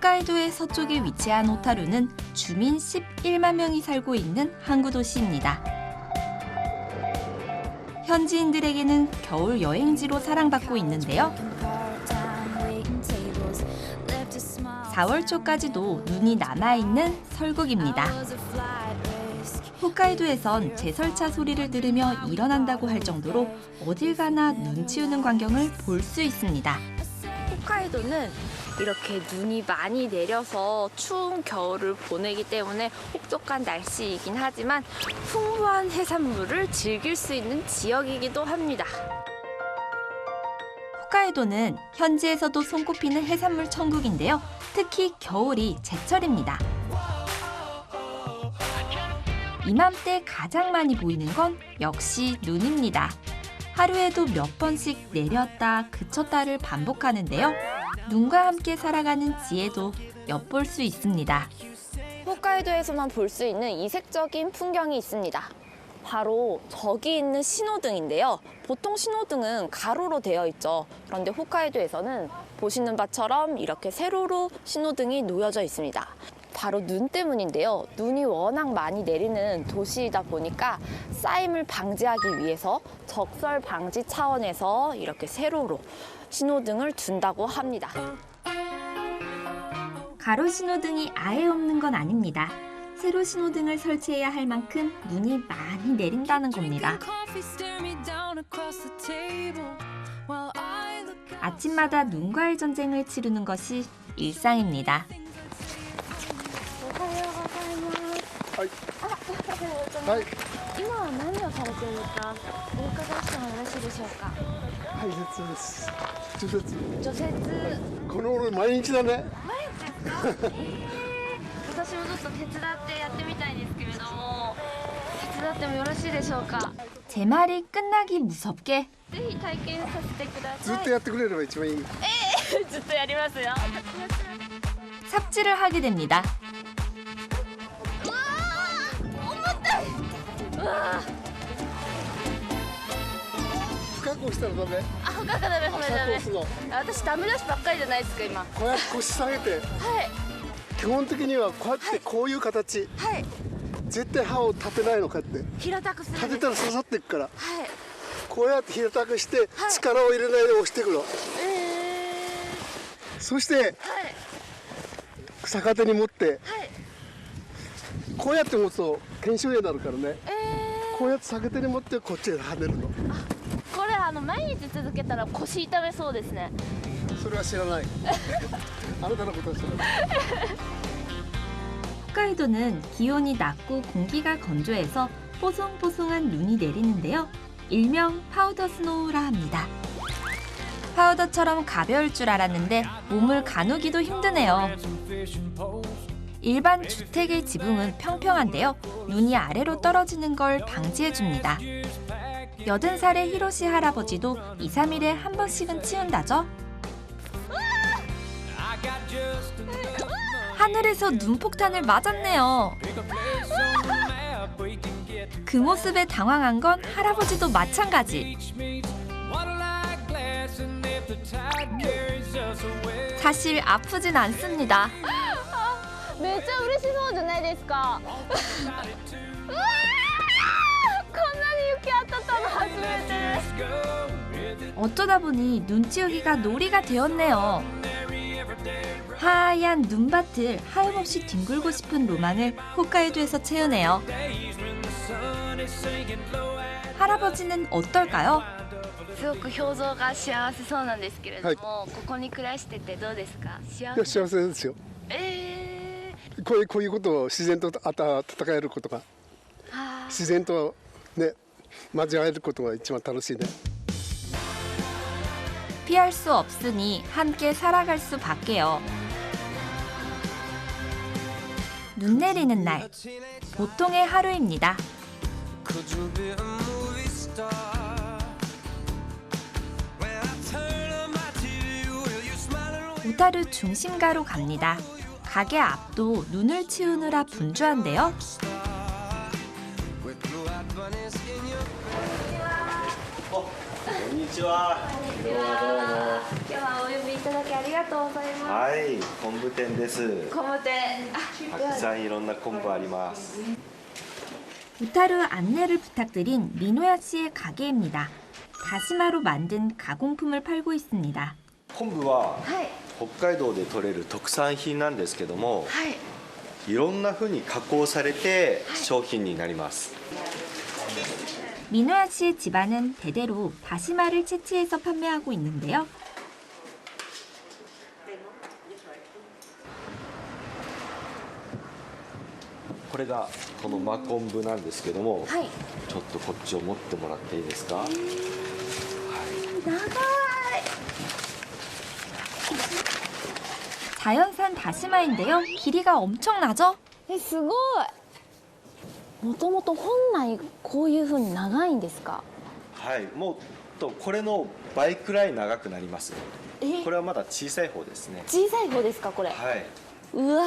홋카이도의 서쪽에 위치한 호타루는 주민 11만 명이 살고 있는 항구 도시입니다. 현지인들에게는 겨울 여행지로 사랑받고 있는데요. 4월 초까지도 눈이 남아있는 설국입니다. 홋카이도에선 제설차 소리를 들으며 일어난다고 할 정도로 어딜 가나 눈 치우는 광경을 볼 수 있습니다. 홋카이도는 이렇게 눈이 많이 내려서 추운 겨울을 보내기 때문에 혹독한 날씨이긴 하지만 풍부한 해산물을 즐길 수 있는 지역이기도 합니다. 홋카이도는 현지에서도 손꼽히는 해산물 천국인데요. 특히 겨울이 제철입니다. 이맘때 가장 많이 보이는 건 역시 눈입니다. 하루에도 몇 번씩 내렸다 그쳤다를 반복하는데요. 눈과 함께 살아가는 지혜도 엿볼 수 있습니다. 홋카이도에서만 볼 수 있는 이색적인 풍경이 있습니다. 바로 저기 있는 신호등인데요. 보통 신호등은 가로로 되어 있죠. 그런데 홋카이도에서는 보시는 바처럼 이렇게 세로로 신호등이 놓여져 있습니다. 바로 눈 때문인데요. 눈이 워낙 많이 내리는 도시이다 보니까 쌓임을 방지하기 위해서 적설 방지 차원에서 이렇게 세로로 신호등을 둔다고 합니다. 가로 신호등이 아예 없는 건 아닙니다. 세로 신호등을 설치해야 할 만큼 눈이 많이 내린다는 겁니다. 아침마다 눈과의 전쟁을 치르는 것이 일상입니다. はい。今は何をされているかお伺いしてもよろしいでしょうか。排泄です。除雪。除雪。この頃毎日だね。毎日ですか。私もちょっと手伝ってやってみたいんですけれども、手伝ってもよろしいでしょうか。 제 말이 끝나기 무섭게 ぜひ体験させてください。ずっとやってくれれば一番いい。ずっとやりますよ。 삽질을 하게 됩니다. 深く押したらダメ。あ、深くダメ、深くダメ。浅く押すの。私ダメ出しばっかりじゃないですか今。こうやって腰下げて。はい。基本的にはこうやってこういう形。はい。絶対刃を立てないのこうやって。平たくするんです。立てたら刺さっていくから。はい。こうやって平たくして力を入れないで押していくの。そしてはい。逆手に持って。はい。こうやって持つと腱鞘炎になるからね。こうやって逆手に持ってこっちへ跳ねるの。これ毎日続けたら腰痛めそうですね。それは知らない。あなたのことは知らない。 홋카이도는 기온이 낮고 공기가 건조해서 뽀송뽀송한 눈이 내리는데요. 일명 파우더 스노우라 합니다. 파우더처럼 가벼울 줄 알았는데 몸을 가누기도 힘드네요. 일반 주택의 지붕은 평평한데요. 눈이 아래로 떨어지는 걸 방지해줍니다. 80살의 히로시 할아버지도 2, 3일에 한 번씩은 치운다죠. 하늘에서 눈폭탄을 맞았네요. 그 모습에 당황한 건 할아버지도 마찬가지. 사실 아프진 않습니다. めっちゃ嬉しそうじゃないですか。うわー、こんなに雪当たったの初めてです。 어쩌다 보니 눈 치우기가 놀이가 되었네요. 하얀 눈밭을 하염없이 뒹굴고 싶은 로망을 홋카이도에서 채우네요. 할아버지는 어떨까요? すごく表情が幸せそうなんですけれども、ここに暮らしててどうですか。いや幸せですよ。こういうことを自然と戦えることが、自然とね交わえることが一番楽しいね。 피할 수 없으니 함께 살아갈 수밖에요. 눈 내리는 날, 보통의 하루입니다. 호타루 중심가로 갑니다. 가게 앞도 눈을 치우느라 분주한데요. ちは。どうもどうも。今日はお呼びいただきありがとうございまはい、昆布店です。昆布店。たくさんいろんな昆布あります。 오타루 안내를 부탁드린 민호야 씨의 가게입니다. 다시마로 만든 가공품을 팔고 있습니다. 昆布ははい。北海道で採れる特産品なんですけども、はい。いろんな風に加工されて商品になります。 민호야 씨의 집안은 대대로 다시마를 채취해서 판매하고 있는데요. これがこの真昆布なんですけども、はい。ちょっとこっちを持ってもらっていいですか。はい。長い。 자연산 다시마인데요. 길이가 엄청나죠? すごい。もともと本来こういう風に長いんですか。はい、もっとこれの倍くらい長くなります。これはまだ小さい方ですね。小さい方ですかこれ。はい。うわ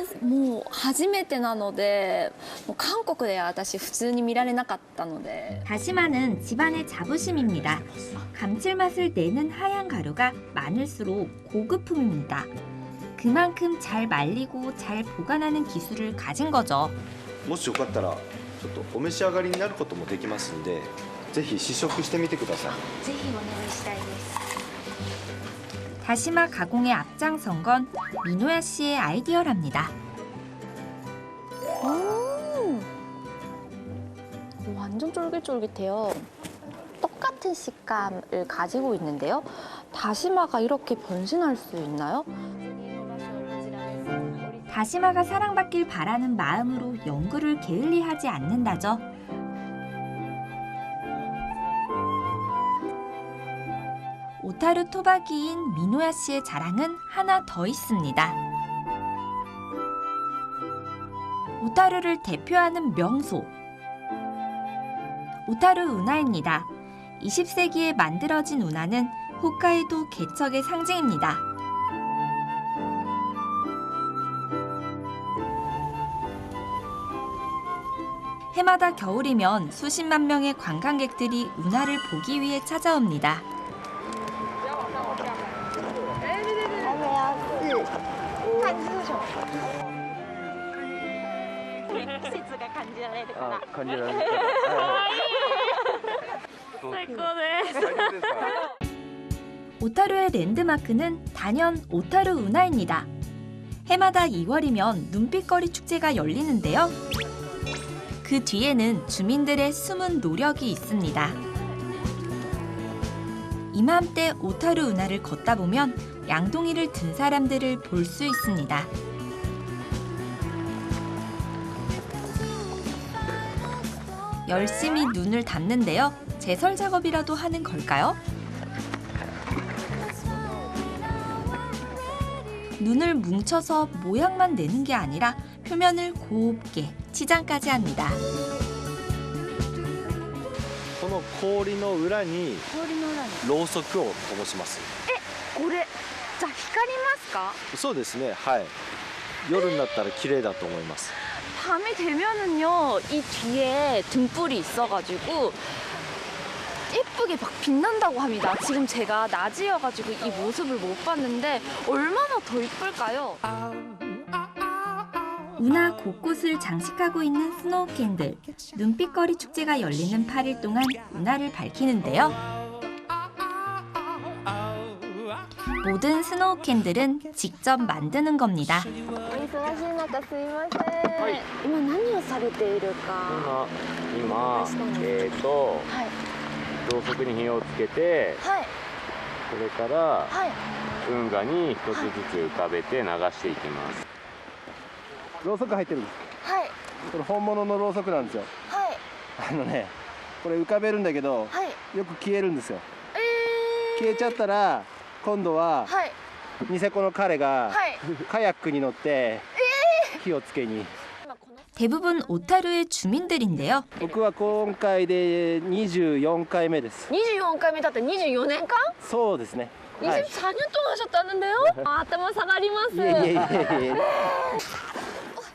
ー、もう初めてなので、もう韓国では私普通に見られなかったので。 다시마는 집안의 자부심입니다. 감칠맛을 내는 하얀 가루가 많을수록 고급품입니다. 그만큼 잘 말리고 잘 보관하는 기술을 가진 거죠. もしよかったらちょっとお召し上がりになることもできますんで、ぜひ試食してみてください。ぜひお願いしたいです。 다시마 가공에 앞장선 건 민호야 씨의 아이디어랍니다. 완전 쫄깃쫄깃해요. 똑같은 식감을 가지고 있는데요. 다시마가 이렇게 변신할 수 있나요? 다시마가 사랑받길 바라는 마음으로 연구를 게을리하지 않는다죠. 오타루 토박이인 민호야 씨의 자랑은 하나 더 있습니다. 오타루를 대표하는 명소. 오타루 운하입니다. 20세기에 만들어진 운하는 홋카이도 개척의 상징입니다. 해마다 겨울이면 수십만 명의 관광객들이 운하를 보기 위해 찾아옵니다. 오타루의 랜드마크는 단연 오타루 운하입니다. 해마다 2월이면 눈빛거리 축제가 열리는데요. 그 뒤에는 주민들의 숨은 노력이 있습니다. 이맘때 오타루 운하를 걷다 보면 양동이를 든 사람들을 볼 수 있습니다. 열심히 눈을 닫는데요. 제설 작업이라도 하는 걸까요? 눈을 뭉쳐서 모양만 내는 게 아니라 표면을 곱게 치장까지 합니다. この氷の裏にろうそくを灯します。これじゃあ光りますか？そうですね。はい。夜になったら綺麗だと思います。 밤이 되면은요 이 뒤에 등불이 있어가지고 예쁘게 막 빛난다고 합니다. 지금 제가 낮이어가지고 이 모습을 못 봤는데 얼마나 더 이쁠까요? 운하 곳곳을 장식하고 있는 스노우 캔들. 눈빛거리 축제가 열리는 8일 동안 운하를 밝히는데요. 모든 스노우 캔들은 직접 만드는 겁니다. お忙しい中すいません。今何をされているか。今、はいろうそくに火をつけて、はいそれからはい。運河に一つずつ浮かべて流していきます。ろうそく入ってるんです。はいこれ本物のろうそくなんですよ。はいこれ浮かべるんだけど、はい。よく消えるんですよ。消えちゃったら今度ははいニセコの彼がはい。カヤックに乗って火をつけに。 대부분 오타루의 주민들인데요. 僕は今回で24回目です。 24回目だって24年間？そうですね。 24년 はい。 동안 하셨다는데요? 아, 아따마 사가리마스. いえいえいえいえ。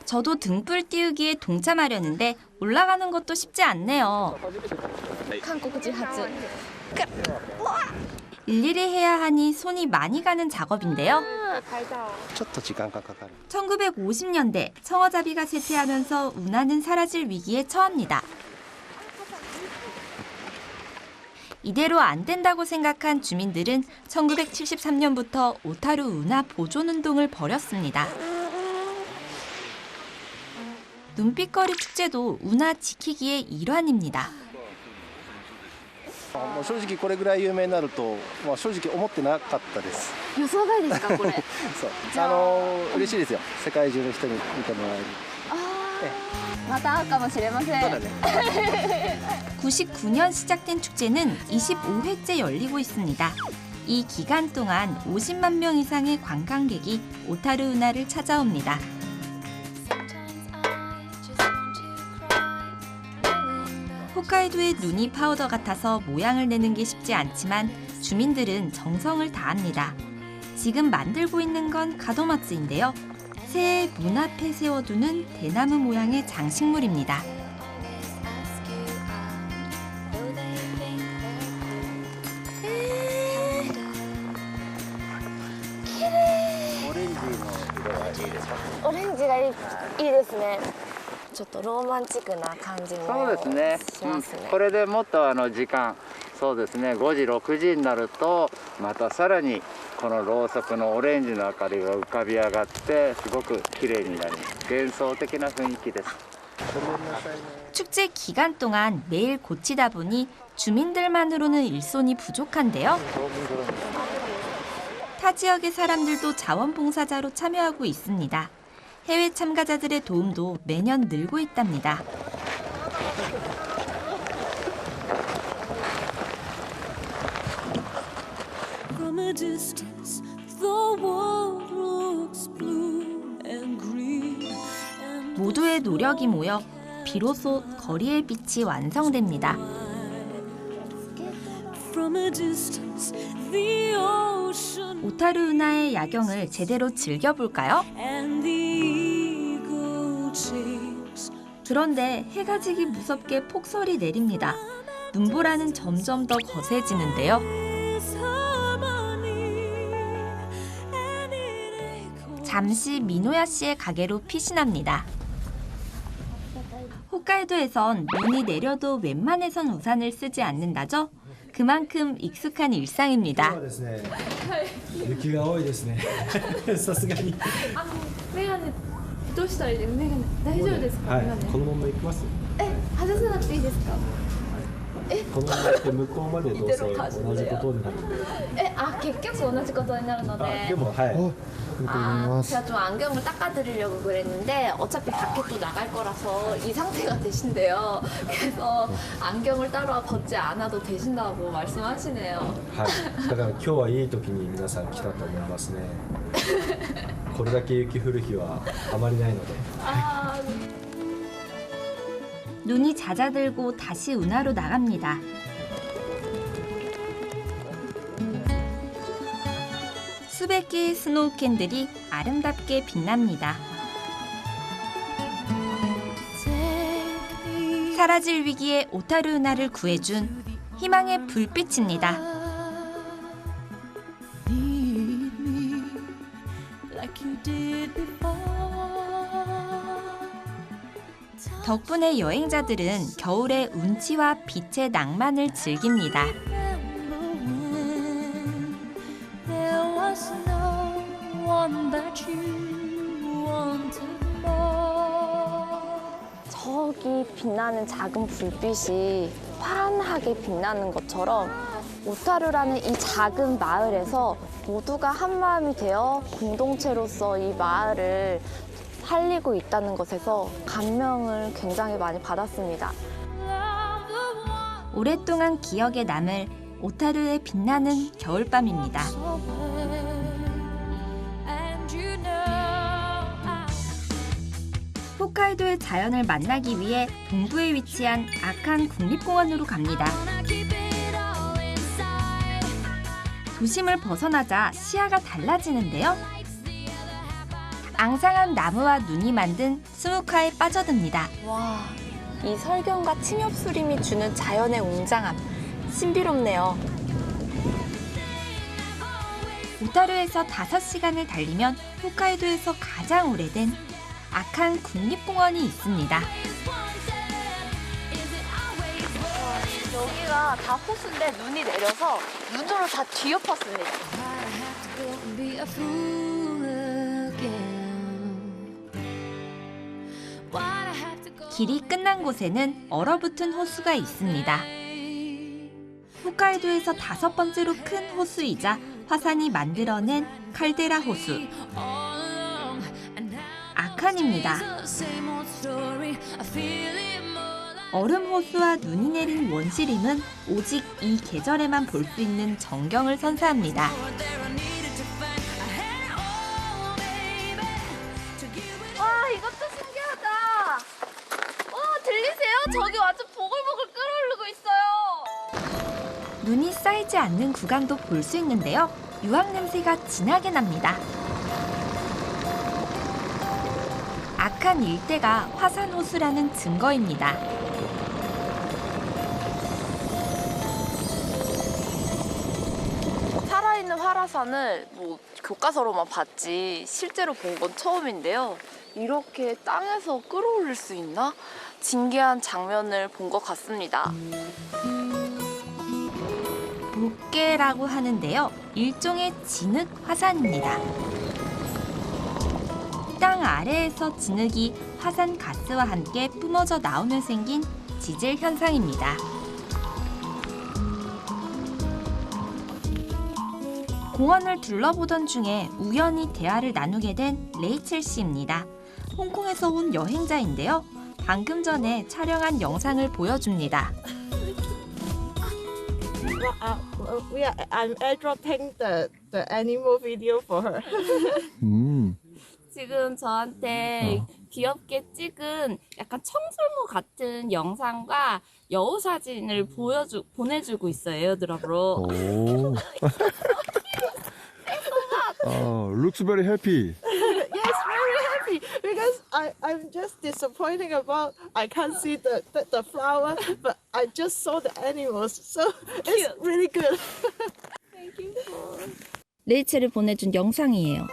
저도 등불 띄우기에 동참하려는데 올라가는 것도 쉽지 않네요. 한국 지하즈. 와, 일일이 해야 하니 손이 많이 가는 작업인데요. ちょっと時間がかかる。 1950년대 청어잡이가 쇠퇴하면서 운하는 사라질 위기에 처합니다. 이대로 안 된다고 생각한 주민들은 1973년부터 오타루 운하 보존운동을 벌였습니다. 눈빛거리 축제도 운하 지키기의 일환입니다. もう正直これぐらい有名になると、正直思ってなかったです。予想外ですかこれそう嬉しいですよ。世界中の人に見てもらえる。また会うかもしれません。そうだね。 99년 시작된 축제는 25회째 열리고 있습니다. 이 기간 동안 50만 명 이상의 관광객이 오타루 운하를 찾아옵니다. 홋카이도의 눈이 파우더 같아서 모양을 내는 게 쉽지 않지만 주민들은 정성을 다합니다. 지금 만들고 있는 건 가도마츠인데요. 새해 문 앞에 세워두는 대나무 모양의 장식물입니다. 오렌지가いいですね。ちょっとローマンチックな感じもそうですね。しますね。これでもっと時間、そうですね。5時6時になるとまたさらにこのろうそくのオレンジの明かりが浮かび上がってすごく綺麗になります。幻想的な雰囲気です。 축제 기간 동안 매일 고치다 보니 주민들만으로는 일손이 부족한데요. 타 지역의 사람들도 자원봉사자로 참여하고 있습니다. 해외 참가자들의 도움도 매년 늘고 있답니다. From a distance, the world looks blue and green. And 모두의 노력이 모여 비로소 거리의 빛이 완성됩니다. from a distance, the ocean 오타루 운하의 야경을 제대로 즐겨볼까요? and the eagle chase. 그런데 해가 지기 무섭게 폭설이 내립니다. 눈보라는 점점 더 거세지는데요. This harmony, and it echoes. 잠시 미노야 씨의 가게로 피신합니다. 홋카이도에선 눈이 내려도 웬만해선 우산을 쓰지 않는다죠? 그만큼 익숙한 일상입니다. ですね。雪が多いですね。さすがに。メガネどうしたらいいですか？メガネ大丈夫ですか？はいメガネ。このまま行きます。外さなくていいですか？このまま行って向こうまでどうせ同じことになるんで。結局同じことになるので。でもはい。 제가 좀 안경을 닦아드리려고 그랬는데 어차피 밖에 또 나갈 거라서 이 상태가 되신대요. 그래서 안경을 따로 벗지 않아도 되신다고 말씀하시네요. はい。だから今日はいい時に皆さん来たと思いますね。これだけ雪降る日はあまりないので。 눈이 잦아들고 다시 운하로 나갑니다. 수백 개의 스노우 캔들이 아름답게 빛납니다. 사라질 위기에 오타루 운하를 구해준 희망의 불빛입니다. Need me like you did before. 덕분에 여행자들은 겨울의 운치와 빛의 낭만을 즐깁니다. There was no one that you wanted more. 저기 빛나는 작은 불빛이 환하게 빛나는 것처럼 오타루라는 이 작은 마을에서 모두가 한 마음이 되어 공동체로서 이 마을을 살리고 있다는 것에서 감명을 굉장히 많이 받았습니다. 오랫동안 기억에 남을 오타루의 빛나는 겨울밤입니다. 홋카이도의 자연을 만나기 위해 동부에 위치한 아칸 국립공원으로 갑니다. 도심을 벗어나자 시야가 달라지는데요. 앙상한 나무와 눈이 만든 스무카에 빠져듭니다. 와, 이 설경과 침엽수림이 주는 자연의 웅장함, 신비롭네요. 우타루에서 5시간을 달리면 홋카이도에서 가장 오래된 아칸 국립공원이 있습니다. 여기가 다 호수인데 눈이 내려서 눈으로 다 뒤엎었습니다. Be a fool again. Why'd I have to go 길이 끝난 곳에는 얼어붙은 호수가 있습니다. 홋카이도에서 5번째로 큰 호수이자 화산이 만들어낸 칼데라 호수, all along? And now 아칸입니다. it's the same old story. I feel it more like 얼음 호수와 눈이 내린 원시림은 오직 이 계절에만 볼 수 있는 정경을 선사합니다. there I needed to find. I had it all, baby, to give it 와, 이것도 신기하다. 들리세요? 저기 완전 보글보글 끓어오르고 있어요. 눈이 쌓이지 않는 구간도 볼 수 있는데요. 유황 냄새가 진하게 납니다. 아칸 일대가 화산 호수라는 증거입니다. 살아있는 화라산을 교과서로만 봤지 실제로 본 건 처음인데요. 이렇게 땅에서 끌어올릴 수 있나? 신기한 장면을 본 것 같습니다. 목계라고 하는데요. 일종의 진흙 화산입니다. 땅 아래에서 진흙이 화산 가스와 함께 뿜어져 나오며 생긴 지질 현상입니다. 공원을 둘러보던 중에 우연히 대화를 나누게 된 레이첼 씨입니다. 홍콩에서 온 여행자인데요. 방금 전에 촬영한 영상을 보여줍니다. I'm airdropping the animal video for her. 지금 저한테 귀엽게 찍은 약간 청설모 같은 영상과 여우 사진을 보내주고 있어요, 에어드랍으로. 오. Looks very happy. Yes, very happy because I'm just disappointing about I can't see the flower, but I just saw the animals, so it's really good. Thank you. 레이첼을 보내준 영상이에요.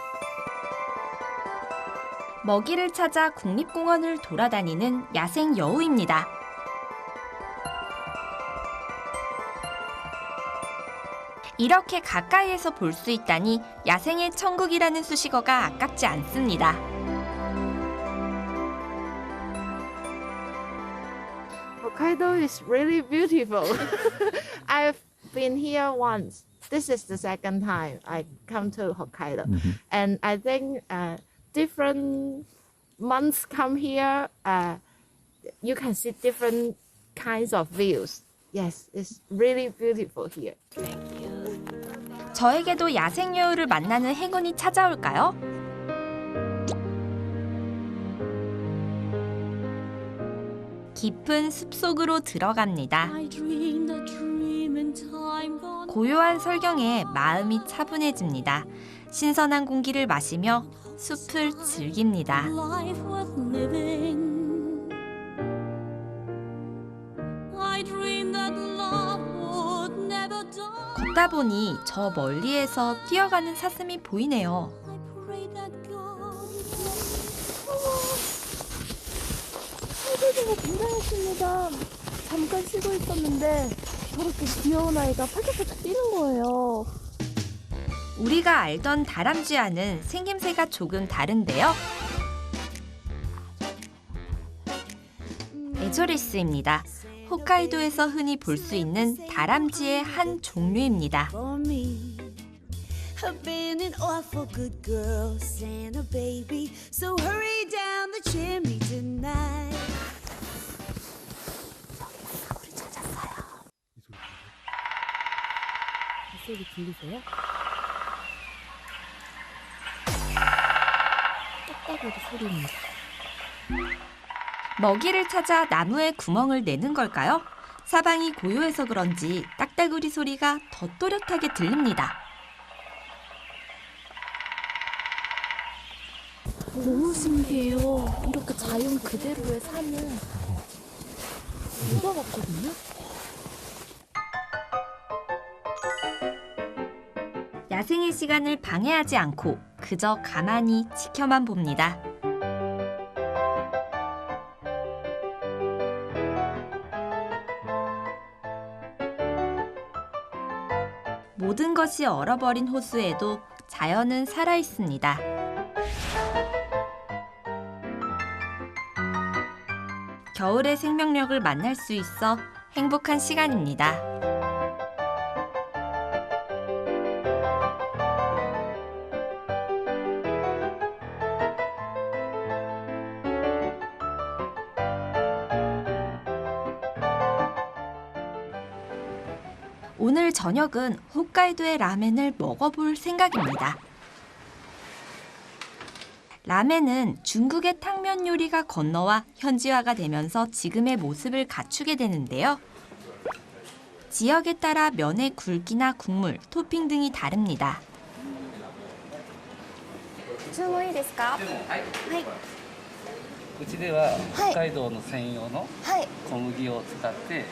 먹이를 찾아 국립공원을 돌아다니는 야생 여우입니다. 이렇게 가까이에서 볼 수 있다니 야생의 천국이라는 수식어가 아깝지 않습니다. Hokkaido is really beautiful. I've been here once. This is the second time I come to Hokkaido, and I think different months come here. You can see different kinds of views. Yes, it's really beautiful here. 저에게도 야생 여우를 만나는 행운이 찾아올까요? 깊은 숲속으로 들어갑니다. I dreamed a dream in time gone. 고요한 설경에 마음이 차분해집니다. 신선한 공기를 마시며 숲을 즐깁니다. Life worth living. I dreamed that love would never die. 걷다 보니 저 멀리에서 뛰어가는 사슴이 보이네요. I pray that God 소리가 굉장했습니다. 잠깐 쉬고 있었는데 저렇게 귀여운 아이가 팔짝팔짝 뛰는 거예요. 우리가 알던 다람쥐와는 생김새가 조금 다른데요. 에조리스입니다. 홋카이도에서 흔히 볼 수 있는 다람쥐의 한 종류입니다. I've been an awful good girl, Santa baby. So hurry down the chimney tonight. 이 소리 들리세요? 딱딱이리 소리입니다. 먹이를 찾아 나무에 구멍을 내는 걸까요? 사방이 고요해서 그런지 딱따구리 소리가 더 또렷하게 들립니다. 너무 신기해요. 이렇게 자연 그대로의 산을 못 와봤거든요. 야생의 시간을 방해하지 않고 그저 가만히 지켜만 봅니다. 모든 것이 얼어버린 호수에도 자연은 살아 있습니다. 겨울의 생명력을 만날 수 있어 행복한 시간입니다. 오늘 저녁은 홋카이도의 라멘을 먹어볼 생각입니다. 라멘은 중국의 탕면 요리가 건너와 현지화가 되면서 지금의 모습을 갖추게 되는데요. 지역에 따라 면의 굵기나 국물, 토핑 등이 다릅니다. 注文いいですか？はい。うちでは北海道の専用の小麦を使って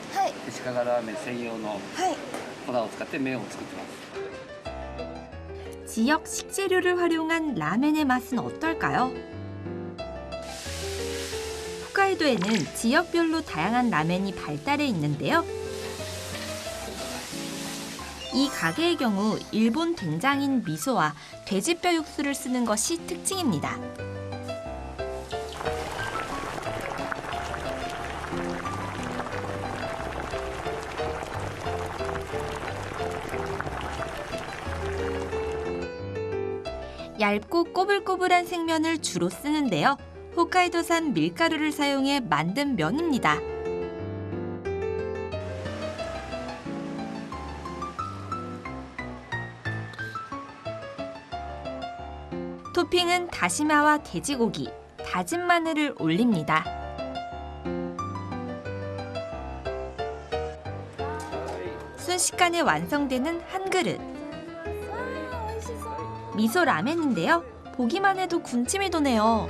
石川ラーメン専用の粉を使って麺を作ってます。 지역 식재료를 활용한 라멘의 맛은 어떨까요? 홋카이도에는 지역별로 다양한 라멘이 발달해 있는데요. 이 가게의 경우 일본 된장인 미소와 돼지뼈 육수를 쓰는 것이 특징입니다. 얇고 꼬불꼬불한 생면을 주로 쓰는데요. 홋카이도산 밀가루를 사용해 만든 면입니다. 토핑은 다시마와 돼지고기, 다진 마늘을 올립니다. 순식간에 완성되는 한 그릇. 미소 라멘인데요. 보기만 해도 군침이 도네요.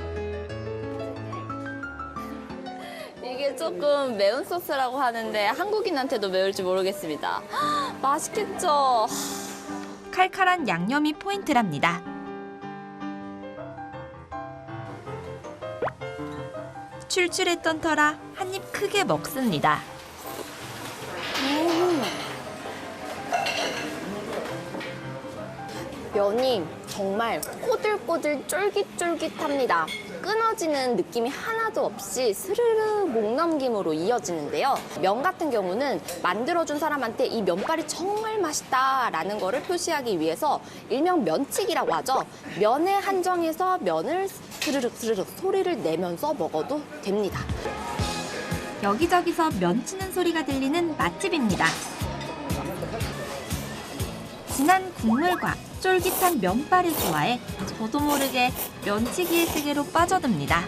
이게 조금 매운 소스라고 하는데 한국인한테도 매울지 모르겠습니다. 맛있겠죠? 칼칼한 양념이 포인트랍니다. 출출했던 터라 한 입 크게 먹습니다. 면이 정말 꼬들꼬들 쫄깃쫄깃합니다. 끊어지는 느낌이 하나도 없이 스르르 목넘김으로 이어지는데요. 면 같은 경우는 만들어준 사람한테 이 면발이 정말 맛있다라는 거를 표시하기 위해서 일명 면치기라고 하죠. 면에 한정해서 면을 스르륵 스르륵 소리를 내면서 먹어도 됩니다. 여기저기서 면 치는 소리가 들리는 맛집입니다. 진한 국물과 쫄깃한 면발의 조화에 저도 모르게 면치기의 세계로 빠져듭니다.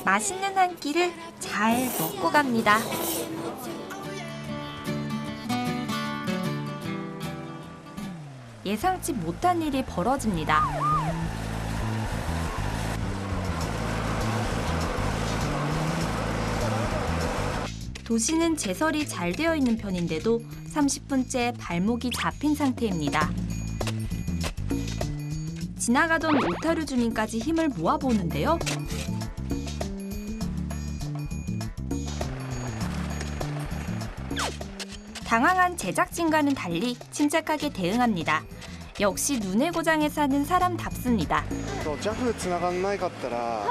맛있는 한 끼를 잘 먹고 갑니다. 예상치 못한 일이 벌어집니다. 도시는 제설이 잘 되어 있는 편인데도 30분째 발목이 잡힌 상태입니다. 지나가던 오타루 주민까지 힘을 모아보는데요. 당황한 제작진과는 달리 침착하게 대응합니다. 역시 눈의 고장에 사는 사람답습니다. JAF 繋がんないかったら、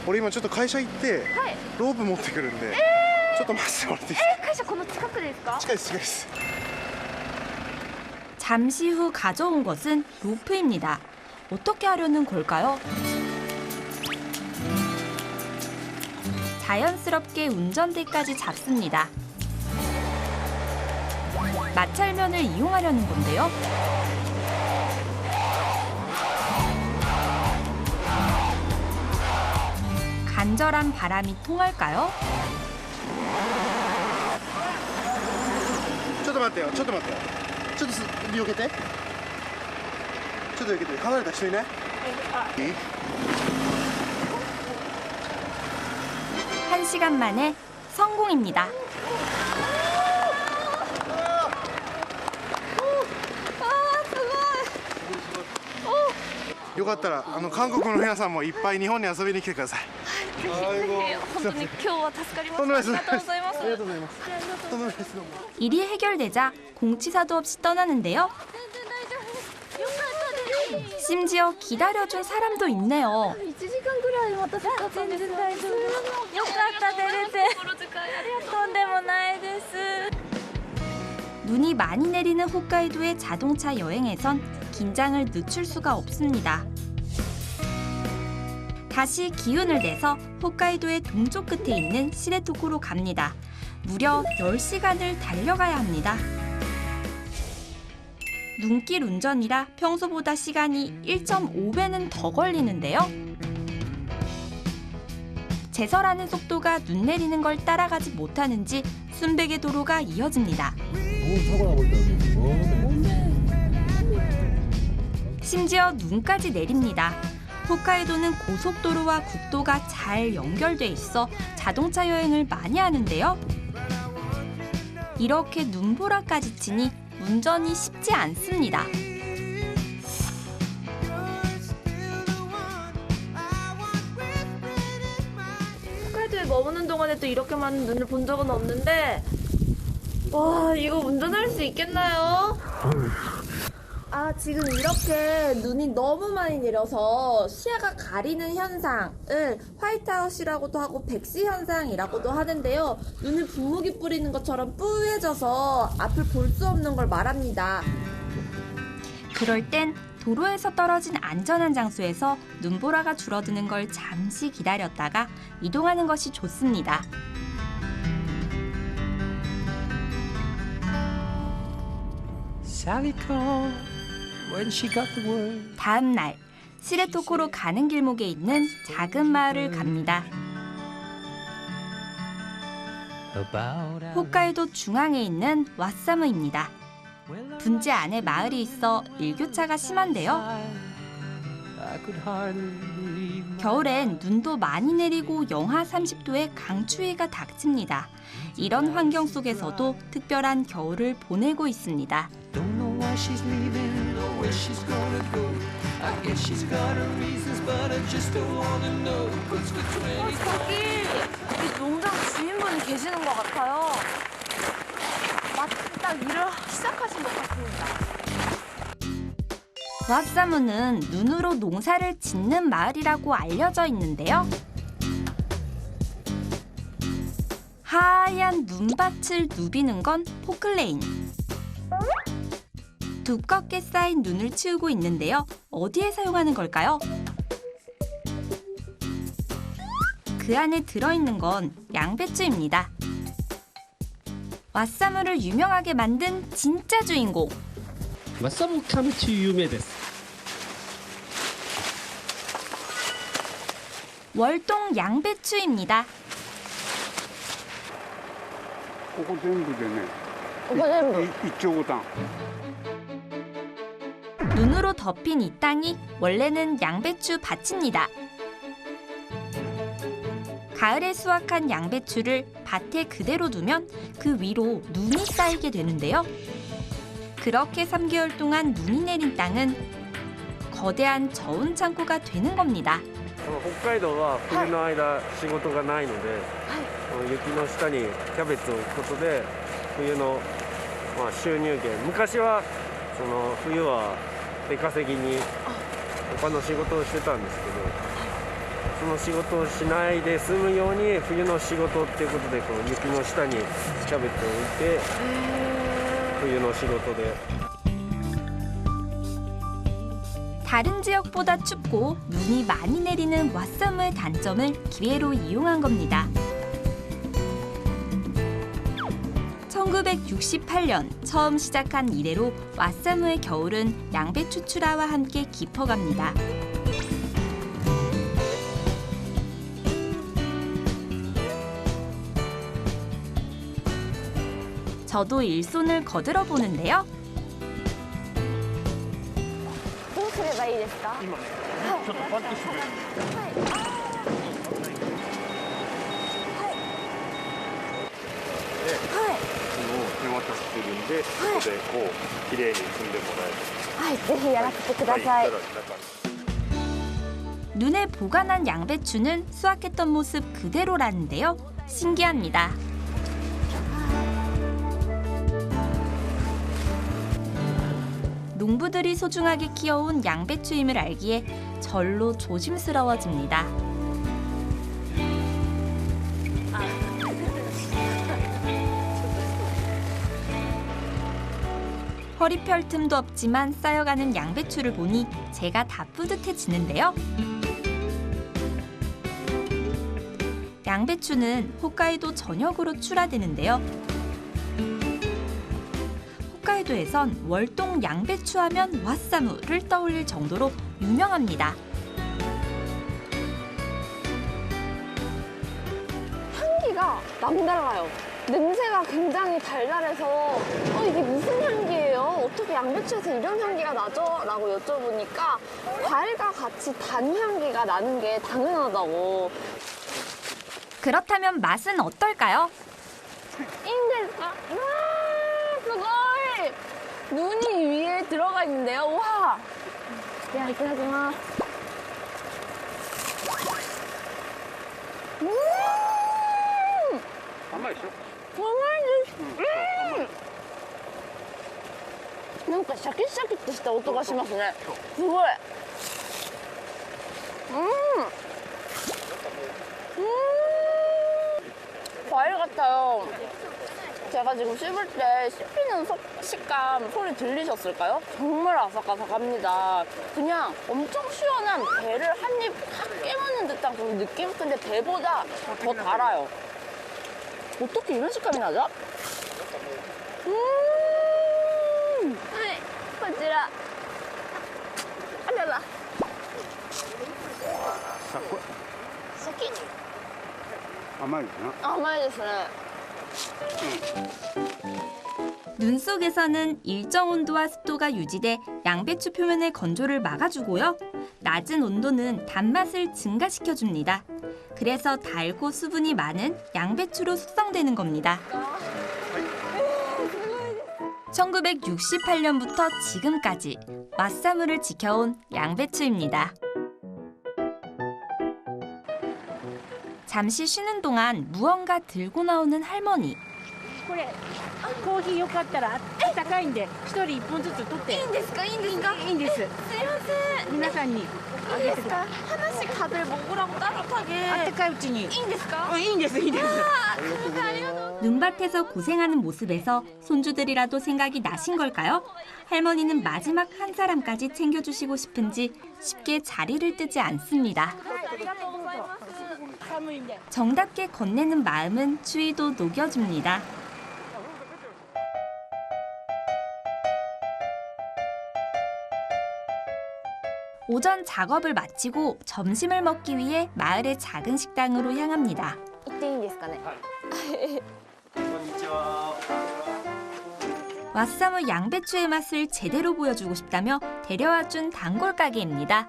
俺今ちょっと会社行ってロープ持ってくるんで、ちょっと待ってもらっていいですか？会社この近くですか？近いです近いです。 잠시 후 가져온 것은 로프입니다. 어떻게 하려는 걸까요? 자연스럽게 운전대까지 잡습니다. 마찰면을 이용하려는 건데요. 간절한 바람이 통할까요? ちょっと待ってよ、ちょっと待ってよ。ちょっと避けて。ちょっと避けて。離れた人いない？いい？ 1시간 만에 성공입니다. よかったら韓国の皆さんもいっぱい日本に遊びに来てください。本当に今日は助かりました。ありがとうございます。ありがとうございます。 일이 해결되자 공치사도 없이 떠나는데요. 심지어 기다려준 사람도 있네요. 1時間ぐらい待たせた全然大丈夫。よかった出れて。とんでもないです。 눈이 많이 내리는 홋카이도의 자동차 여행에선 긴장을 늦출 수가 없습니다. 다시 기운을 내서 홋카이도의 동쪽 끝에 있는 시레토쿠로 갑니다. 무려 10시간을 달려가야 합니다. 눈길 운전이라 평소보다 시간이 1.5배는 더 걸리는데요. 제설하는 속도가 눈 내리는 걸 따라가지 못하는지 순백의 도로가 이어집니다. 심지어 눈까지 내립니다. 홋카이도는 고속도로와 국도가 잘 연결돼 있어 자동차 여행을 많이 하는데요. 이렇게 눈보라까지 치니 운전이 쉽지 않습니다. 홋카이도에 머무는 동안에도 이렇게 많은 눈을 본 적은 없는데 와 이거 운전할 수 있겠나요? 아 지금 이렇게 눈이 너무 많이 내려서 시야가 가리는 현상을 화이트아웃이라고도 하고 백시 현상이라고도 하는데요. 눈을 분무기 뿌리는 것처럼 뿌얘져서 앞을 볼 수 없는 걸 말합니다. 그럴 땐 도로에서 떨어진 안전한 장소에서 눈보라가 줄어드는 걸 잠시 기다렸다가 이동하는 것이 좋습니다. 다음 날 시레토쿠로 가는 길목에 있는 작은 마을을 갑니다. 홋카이도 중앙에 있는 왓사무입니다. 분지 안에 마을이 있어 일교차가 심한데요. 겨울엔 눈도 많이 내리고 영하 30도의 강추위가 닥칩니다. 이런 환경 속에서도 특별한 겨울을 보내고 있습니다. 저기 농장 주인분이 계시는 것 같아요. 마침 딱 일을 시작하신 것 같습니다. 왓사무는 눈으로 농사를 짓는 마을이라고 알려져 있는데요. 하얀 눈밭을 누비는 건 포클레인. 두껍게 쌓인 눈을 치우고 있는데요. 어디에 사용하는 걸까요? 그 안에 들어있는 건 양배추입니다. 왓사무를 유명하게 만든 진짜 주인공. 왓사무キャベツ有名です。 월동 양배추입니다. ここ全部でね。 ここ全部。 1丁 눈으로 덮인 이 땅이 원래는 양배추 밭입니다. 가을에 수확한 양배추를 밭에 그대로 두면 그 위로 눈이 쌓이게 되는데요. 그렇게 3개월 동안 눈이 내린 땅은 거대한 저온 창고가 되는 겁니다. 北海道は冬の間仕事がないので、雪の下にキャベツを置くことで冬の収入源、昔はその冬は出稼ぎに他の仕事をしてたんですけど、その仕事をしないで済むように冬の仕事っていうことでこう雪の下にキャベツを置いて冬の仕事で。 다른 지역보다 춥고 눈이 많이 내리는 왓사무의 단점을 기회로 이용한 겁니다. 1968년 처음 시작한 이래로 왓사무의 겨울은 양배추 출하와 함께 깊어갑니다. 저도 일손을 거들어 보는데요. どうすればいいですか？今ね、ちょっとパッとしてくれる。手渡してるんで、ここでこう綺麗に積んでもらえる。はい、ぜひやらせてください。 눈에 보관한 양배추는 수확했던 모습 그대로라는데요. 신기합니다. 농부들이 소중하게 키워온 양배추임을 알기에 절로 조심스러워집니다. 허리 펼 틈도 없지만 쌓여가는 양배추를 보니 제가 다 뿌듯해지는데요. 양배추는 홋카이도 전역으로 출하되는데요. 홋카이도에선 월동 양배추 하면 왓사무를 떠올릴 정도로 유명합니다. 향기가 남달라요. 냄새가 굉장히 달달해서 이게 무슨 향기예요? 어떻게 양배추에서 이런 향기가 나죠? 라고 여쭤보니까 과일과 같이 단 향기가 나는 게 당연하다고. 그렇다면 맛은 어떨까요? 인데스까? 와, 스고이! 눈이 위에 들어가 있는데요. 와! 야, 이따다키마스.甘いでしょ。なんかシャキシャキってした音がしますね。すごい。과일 같아요. 제가 지금 씹을 때 씹히는 식감 소리 들리셨을까요? 정말 아삭아삭합니다. 그냥 엄청 시원한 배를 한 입 확 깨무는 듯한 그런 느낌? 근데 배보다 더 달아요. 어떻게 이런 식감이 나죠? こちら。あらら。シャキッ。甘いですな。甘いですね。 눈 속에서는 일정 온도와 습도가 유지돼 양배추 표면의 건조를 막아주고요. 낮은 온도는 단맛을 증가시켜줍니다. 그래서 달고 수분이 많은 양배추로 숙성되는 겁니다. 1968년부터 지금까지 왓사무를 지켜온 양배추입니다. 잠시 쉬는 동안 무언가 들고 나오는 할머니. これコーヒーよかったら高いんで一人1本ずつ取って。いいんですか？いいんですか？いいんです。すいません。皆さんにあげてください。 하나씩 다들 먹으라고 따뜻하게. あったかいうちに。いいんですか？いいんです。いいんです。 눈밭에서 고생하는 모습에서 손주들이라도 생각이 나신 걸까요? 할머니는 마지막 한 사람까지 챙겨주시고 싶은지 쉽게 자리를 뜨지 않습니다. 정답게 건네는 마음은 추위도 녹여줍니다. 오전 작업을 마치고 점심을 먹기 위해 마을의 작은 식당으로 향합니다. 왓사무 양배추의 맛을 제대로 보여주고 싶다며 데려와준 단골 가게입니다.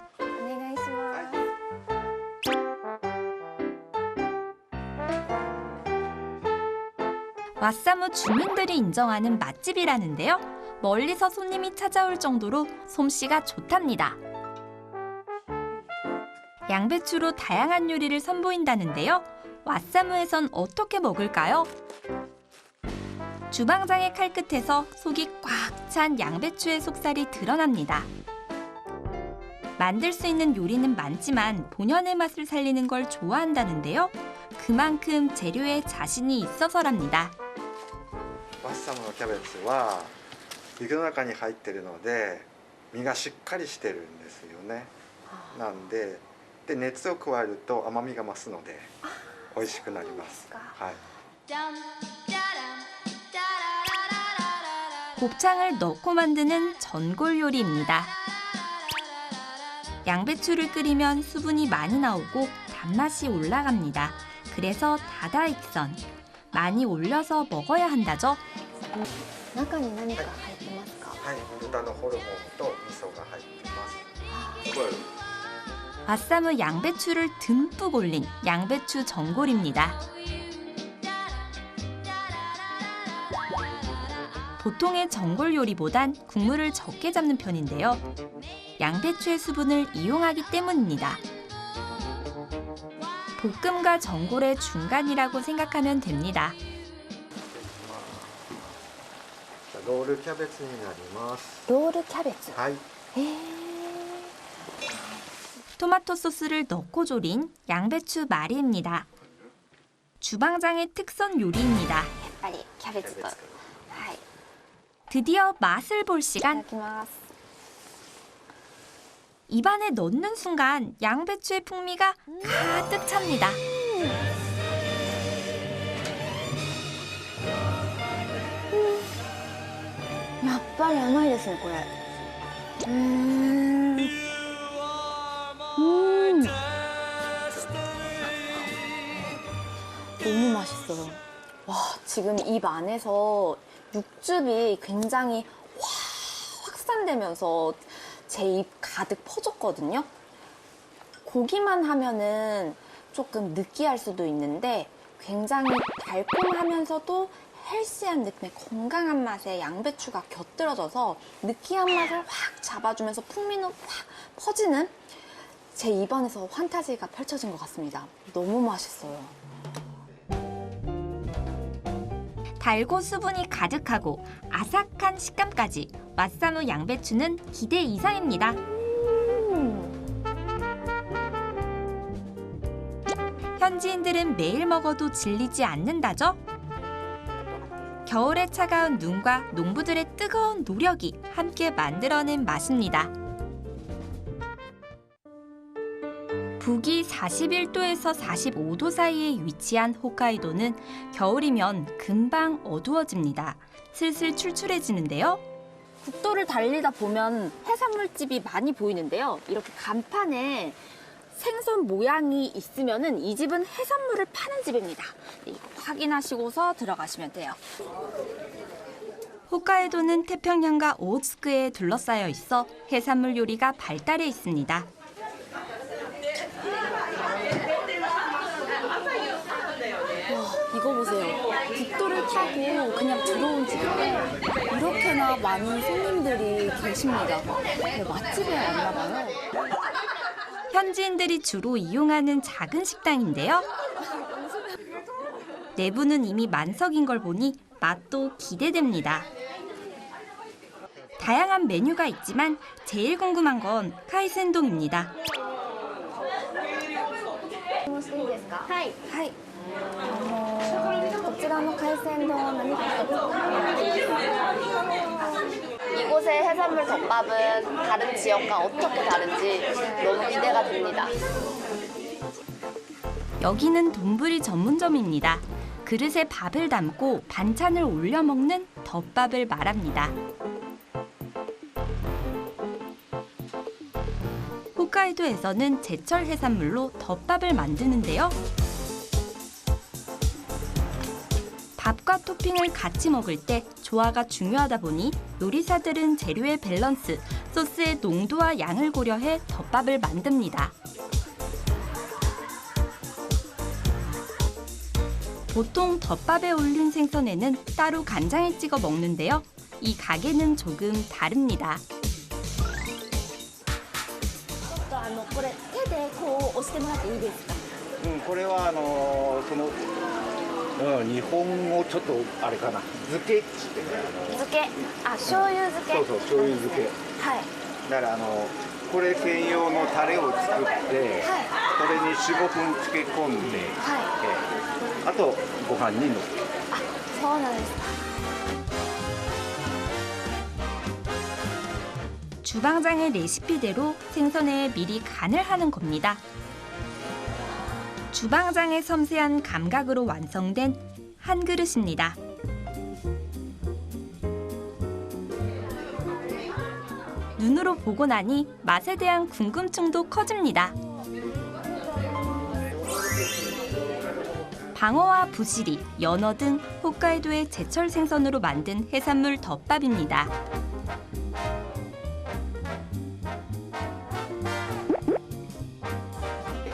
왓사무 주민들이 인정하는 맛집이라는데요. 멀리서 손님이 찾아올 정도로 솜씨가 좋답니다. 양배추로 다양한 요리를 선보인다는데요. 왓사무에선 어떻게 먹을까요? 주방장의 칼끝에서 속이 꽉 찬 양배추의 속살이 드러납니다. 만들 수 있는 요리는 많지만 본연의 맛을 살리는 걸 좋아한다는데요. 그만큼 재료에 자신이 있어서랍니다. ワッサムのキャベツは雪の中に入っているので身がしっかりしてるんですよね。なんで熱を加えると甘みが増すので美味しくなります。はい。 곱창을 넣고 만드는 전골 요리입니다. 양배추를 끓이면 수분이 많이 나오고 단맛이 올라갑니다. 그래서 다다익선, 많이 올려서 먹어야 한다죠. 中に何か入ってますか？はい、豚のホルモンと味噌が入ってます。 왓사무 양배추를 듬뿍 올린 양배추 전골입니다. 보통의 전골 요리보단 국물을 적게 잡는 편인데요. 양배추의 수분을 이용하기 때문입니다. 볶음과 전골의 중간이라고 생각하면 됩니다. ロールキャベツになります。ロールキャベツ。はい。 토마토 소스를 넣고 조린 양배추 마리입니다. 주방장의 특선 요리입니다. やっぱりキャベツと。はい。 드디어 맛을 볼 시간. 입안에 넣는 순간 양배추의 풍미가 가득 찹니다. やっぱり甘いですねこれ。너무 맛있어요. 와, 지금 입 안에서 육즙이 굉장히 확산되면서 제 입 가득 퍼졌거든요. 고기만 하면은 조금 느끼할 수도 있는데 굉장히 달콤하면서도 헬시한 느낌의 건강한 맛에 양배추가 곁들여져서 느끼한 맛을 확 잡아주면서 풍미는 확 퍼지는 제 입안에서 환타지가 펼쳐진 것 같습니다. 너무 맛있어요. 달고 수분이 가득하고 아삭한 식감까지 왓사무 양배추는 기대 이상입니다. 현지인들은 매일 먹어도 질리지 않는다죠? 겨울의 차가운 눈과 농부들의 뜨거운 노력이 함께 만들어낸 맛입니다. 북위 41도에서 45도 사이에 위치한 홋카이도는 겨울이면 금방 어두워집니다. 슬슬 출출해지는데요. 국도를 달리다 보면 해산물집이 많이 보이는데요. 이렇게 간판에 생선 모양이 있으면은 이 집은 해산물을 파는 집입니다. 이거 확인하시고서 들어가시면 돼요. 홋카이도는 태평양과 오호츠크에 둘러싸여 있어 해산물 요리가 발달해 있습니다. 이거 보세요. 국도를 타고 그냥 들어온 집인데 이렇게나 많은 손님들이 계십니다. 맛집에 왔나 봐요. 현지인들이 주로 이용하는 작은 식당인데요. 내부는 이미 만석인 걸 보니 맛도 기대됩니다. 다양한 메뉴가 있지만 제일 궁금한 건 카이센동입니다. こちらの海鮮丼は何か이곳의 해산물 덮밥은 다른 지역과 어떻게 다른지 너무 기대가 됩니다. 여기는 돈부리 전문점입니다. 그릇에 밥을 담고 반찬을 올려 먹는 덮밥을 말합니다. 홋카이도에서는 제철 해산물로 덮밥을 만드는데요. 밥과 토핑을 같이 먹을 때 조화가 중요하다 보니 요리사들은 재료의 밸런스, 소스의 농도와 양을 고려해 덮밥을 만듭니다. 보통 덮밥에 올린 생선에는 따로 간장에 찍어 먹는데요. 이 가게는 조금 다릅니다. これ手でこう押してもらっていいですか？これは日本語ちょっとあれかな、漬けっつってね。漬け、醤油漬け。そうそう、醤油漬け。はい。だからこれ専用のタレを作って、それに4、5分漬け込んで、あとご飯にのせる。そうなんですか。 주방장의 레시피대로 생선에 미리 간을 하는 겁니다. 주방장의 섬세한 감각으로 완성된 한 그릇입니다. 눈으로 보고 나니 맛에 대한 궁금증도 커집니다. 방어와 부시리, 연어 등 홋카이도의 제철 생선으로 만든 해산물 덮밥입니다.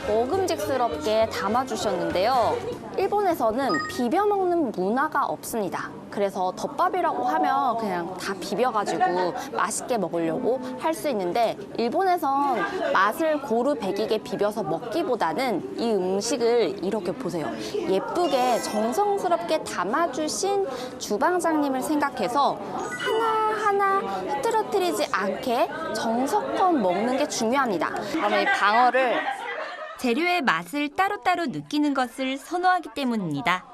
먹음직스럽게 담아주셨는데요. 일본에서는 비벼 먹는 문화가 없습니다. 그래서 덮밥이라고 하면 그냥 다 비벼가지고 맛있게 먹으려고 할 수 있는데 일본에선 맛을 고루 배기게 비벼서 먹기보다는 이 음식을 이렇게 보세요. 예쁘게 정성스럽게 담아주신 주방장님을 생각해서 하나하나 흐트러뜨리지 않게 정성껏 먹는 게 중요합니다. 그러면 이 방어를 재료의 맛을 따로따로 느끼는 것을 선호하기 때문입니다.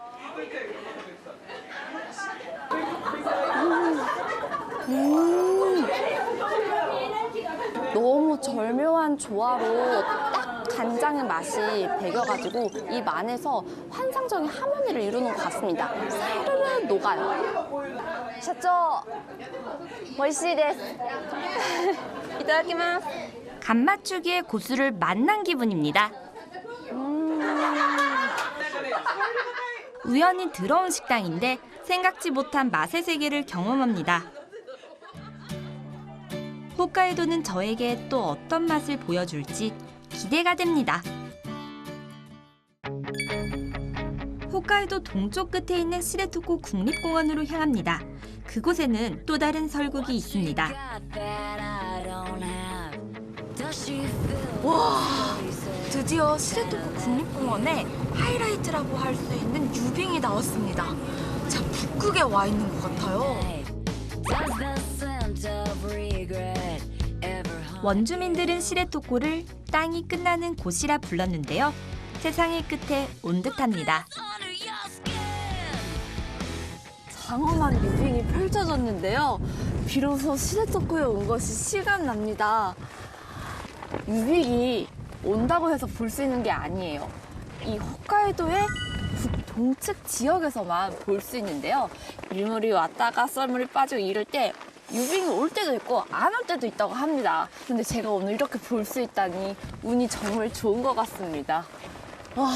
너무 절묘한 조화로 딱 간장의 맛이 배겨가지고 입 안에서 환상적인 하모니를 이루는 것 같습니다. 사르르 녹아요. 샤쩌, 멋있이 데스. 이따다키마스. 간맛주기의 고수를 만난 기분입니다. 우연히 들어온 식당인데 생각지 못한 맛의 세계를 경험합니다. 홋카이도는 저에게 또 어떤 맛을 보여줄지 기대가 됩니다. 홋카이도 동쪽 끝에 있는 시레토쿠 국립공원으로 향합니다. 그곳에는 또 다른 설국이 있습니다. 와, 드디어 시레토쿠 국립공원에 하이라이트라고 할 수 있는 유빙이 나왔습니다. 자, 북극에 와 있는 것 같아요. 원주민들은 시레토쿠를 땅이 끝나는 곳이라 불렀는데요. 세상의 끝에 온 듯합니다. 장엄한 유빙이 펼쳐졌는데요. 비로소 시레토쿠에 온 것이 실감납니다. 유빙이 온다고 해서 볼 수 있는 게 아니에요. 이 홋카이도의 북동측 지역에서만 볼 수 있는데요. 일몰이 왔다가 썰물이 빠지고 이럴 때 유빙이 올 때도 있고 안 올 때도 있다고 합니다. 근데 제가 오늘 이렇게 볼 수 있다니 운이 정말 좋은 것 같습니다. 와.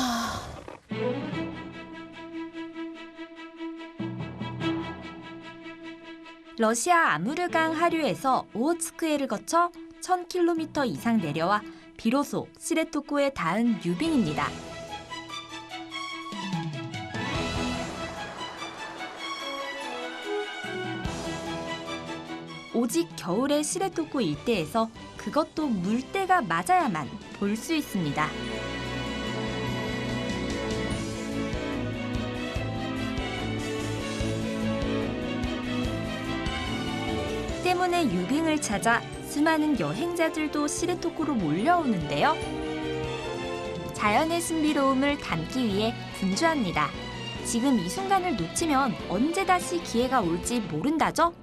러시아 아무르강 하류에서 오호츠크해를 거쳐 1000km 이상 내려와 비로소 시레토쿠에 닿은 유빙입니다. 오직 겨울의 시레토쿠 일대에서 그것도 물때가 맞아야만 볼 수 있습니다. 때문에 유빙을 찾아 수많은 여행자들도 시레토쿠로 몰려오는데요. 자연의 신비로움을 담기 위해 분주합니다. 지금 이 순간을 놓치면 언제 다시 기회가 올지 모른다죠?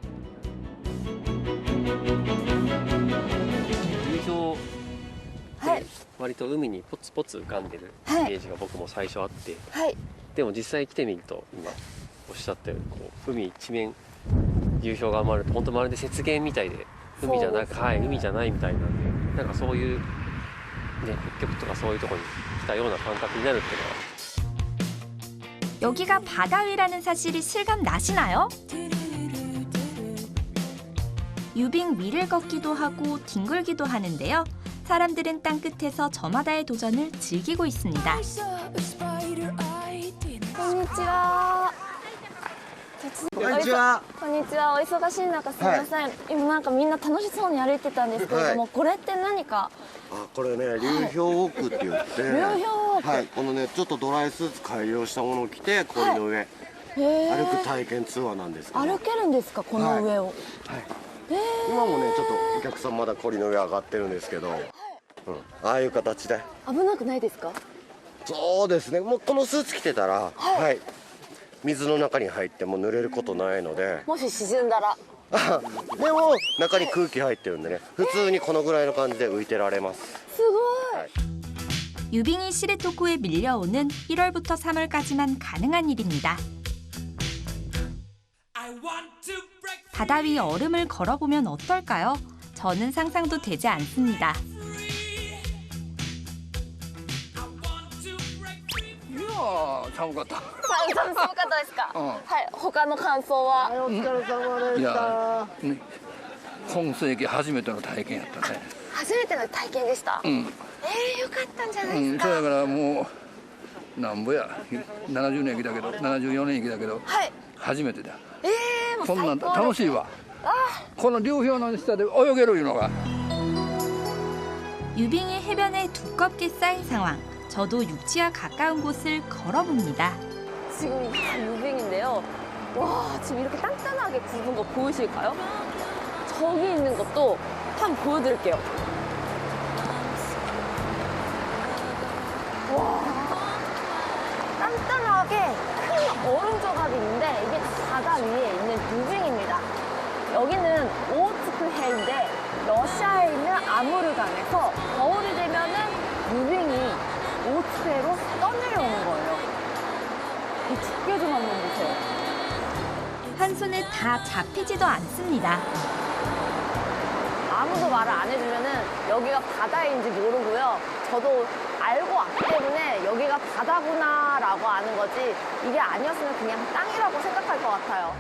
流氷って割と海にポツポツ浮かんでるイメージが僕も最初あって、でも実際来てみると今おっしゃったようにこう海一面流氷が回ると本当まるで雪原みたいで海じゃなく、海じゃないみたいなんでなんかそういう、ね、北極とかそういうところに来たような感覚になるっていうのは 여기가 바다 위라는 사실이 실감 나시나요? 유빙 위를 걷기도 하고 뒹굴기도 하는데요. 사람들은 땅끝에서 저마다의 도전을 즐기고 있습니다. こんにちは。こんにちは。こんにちは。お忙しい中すみません。今なんかみんな楽しそうに歩いてたんですけれども、これって何か？あ、これね、流氷ウォークって言って、流氷ウォーク。はい、このね、ちょっとドライスーツ改良したものを着て氷の上、歩く体験ツアーなんですけど。歩けるんですか、この上を？今もね、ちょっとお客さんまだ氷の上上がってるんですけど、ああいう形で。危なくないですか？そうですね。もうこのスーツ着てたら、はい、水の中に入っても濡れることないので。もし沈んだら。でも中に空気入ってるんでね、普通にこのぐらいの感じで浮いてられます。すごい。 유빙이 시레토쿠에 밀려오는 1월부터 3월까지만 가능한 일입니다. 바다 위 얼음을 걸어보면 어떨까요? 저는 상상도 되지 않습니다. 寒かった。寒かったですか。はい、他の感想は。お疲れ様でした。ね、今世紀初めての体験やったね。初めての体験でした。よかったんじゃないですか。そうだからもうなんぼや、70年生きたけど、74年生きたけど、初めてだ。もうこんなん最高です楽しいわ。この流氷の下で泳げるいうのが。 유빙이 해변에 두껍게 쌓인 상황. 저도 육지와 가까운 곳을 걸어봅니다. 지금 이게 다 유빙인데요. 와, 지금 이렇게 단단하게 굵은 거 보이실까요? 저기 있는 것도 한번 보여드릴게요. 와, 단단하게 큰 얼음 조각이 있는데 이게 바다 위에 있는 유빙입니다. 여기는 오호츠크해인데 러시아에 있는 아무르강에서 겨울이 되면은 유빙이 오호츠크해로 떠내려오는 거예요. 이 두께 좀 한번 보세요. 한 손에 다 잡히지도 않습니다. 아무도 말을 안 해주면은 여기가 바다인지 모르고요. 저도 알고 왔기 때문에 여기가 바다구나라고 아는 거지 이게 아니었으면 그냥 땅이라고 생각할 것 같아요.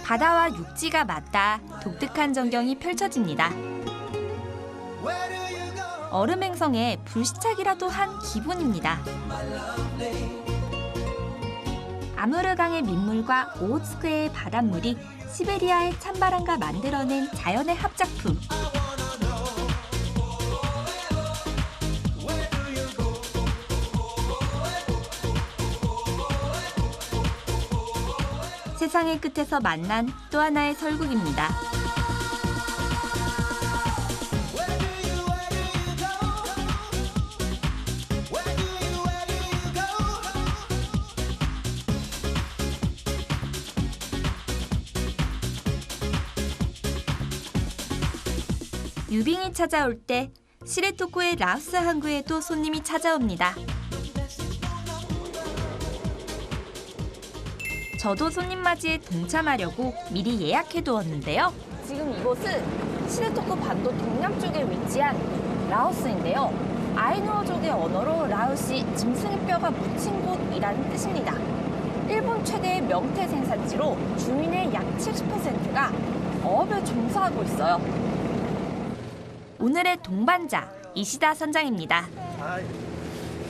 바다와 육지가 맞닿아 독특한 전경이 펼쳐집니다. 얼음 행성에 불시착이라도 한 기분입니다. 아무르강의 민물과 오호츠크해의 바닷물이 시베리아의 찬바람과 만들어낸 자연의 합작품. 세상의 끝에서 만난 또 하나의 설국입니다. 유빙이 찾아올 때 시레토코의 라오스 항구에도 손님이 찾아옵니다. 저도 손님 맞이에 동참하려고 미리 예약해두었는데요. 지금 이곳은 시레토코 반도 동남쪽에 위치한 라오스인데요. 아이누어족의 언어로 라오시 짐승의 뼈가 묻힌 곳이라는 뜻입니다. 일본 최대의 명태 생산지로 주민의 약 70%가 어업에 종사하고 있어요. 오늘의 동반자 이시다 선장입니다.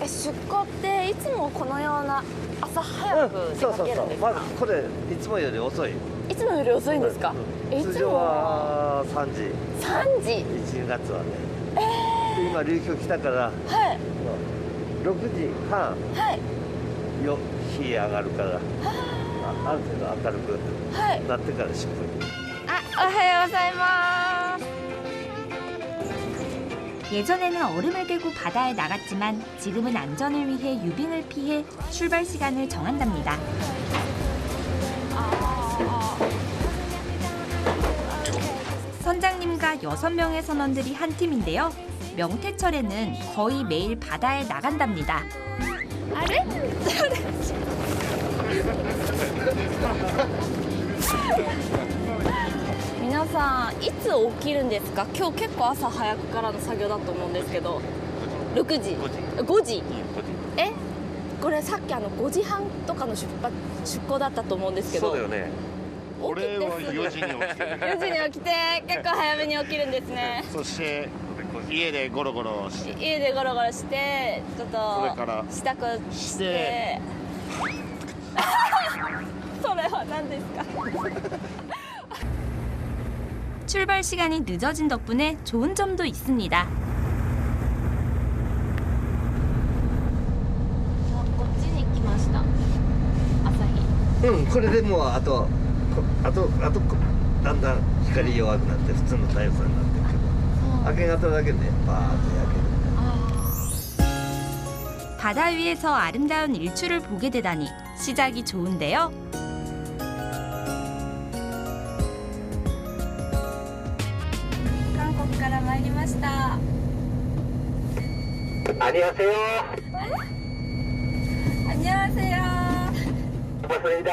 出港っていつもこのような朝早く出かけるんですか？まずこれいつもより遅い。いつもより遅いんですか？いつ通常もは3時。 3時。 1月はね。で今流氷来たから。はい。 6時半。はい。日上がるから。ある程度明るくなってから出航。おはようございます。 예전에는 얼음을 깨고 바다에 나갔지만 지금은 안전을 위해 유빙을 피해 출발 시간을 정한답니다. 선장님과 6명의 선원들이 한 팀인데요. 명태철에는 거의 매일 바다에 나간답니다. 아래? 皆さんいつ起きるんですか？今日結構朝早くからの作業だと思うんですけど。6時。5時。え？これさっき5時半とかの出港だったと思うんですけど。そうだよね。俺は4時に起きてる。4時に起きて結構早めに起きるんですね。そして家でゴロゴロして。家でゴロゴロしてちょっとそれから支度して。それは何ですか？ 출발 시간이 늦어진 덕분에 좋은 점도 있습니다. こっちに来ました。朝日。これでもうあとだんだん光弱くなって普通の太陽さんになってるけど明け方だけねバーッと焼ける。 바다 위에서 아름다운 일출을 보게 되다니 시작이 좋은데요. 한국から参りました。 안녕하세요. 안녕하세요. 고맙습니다.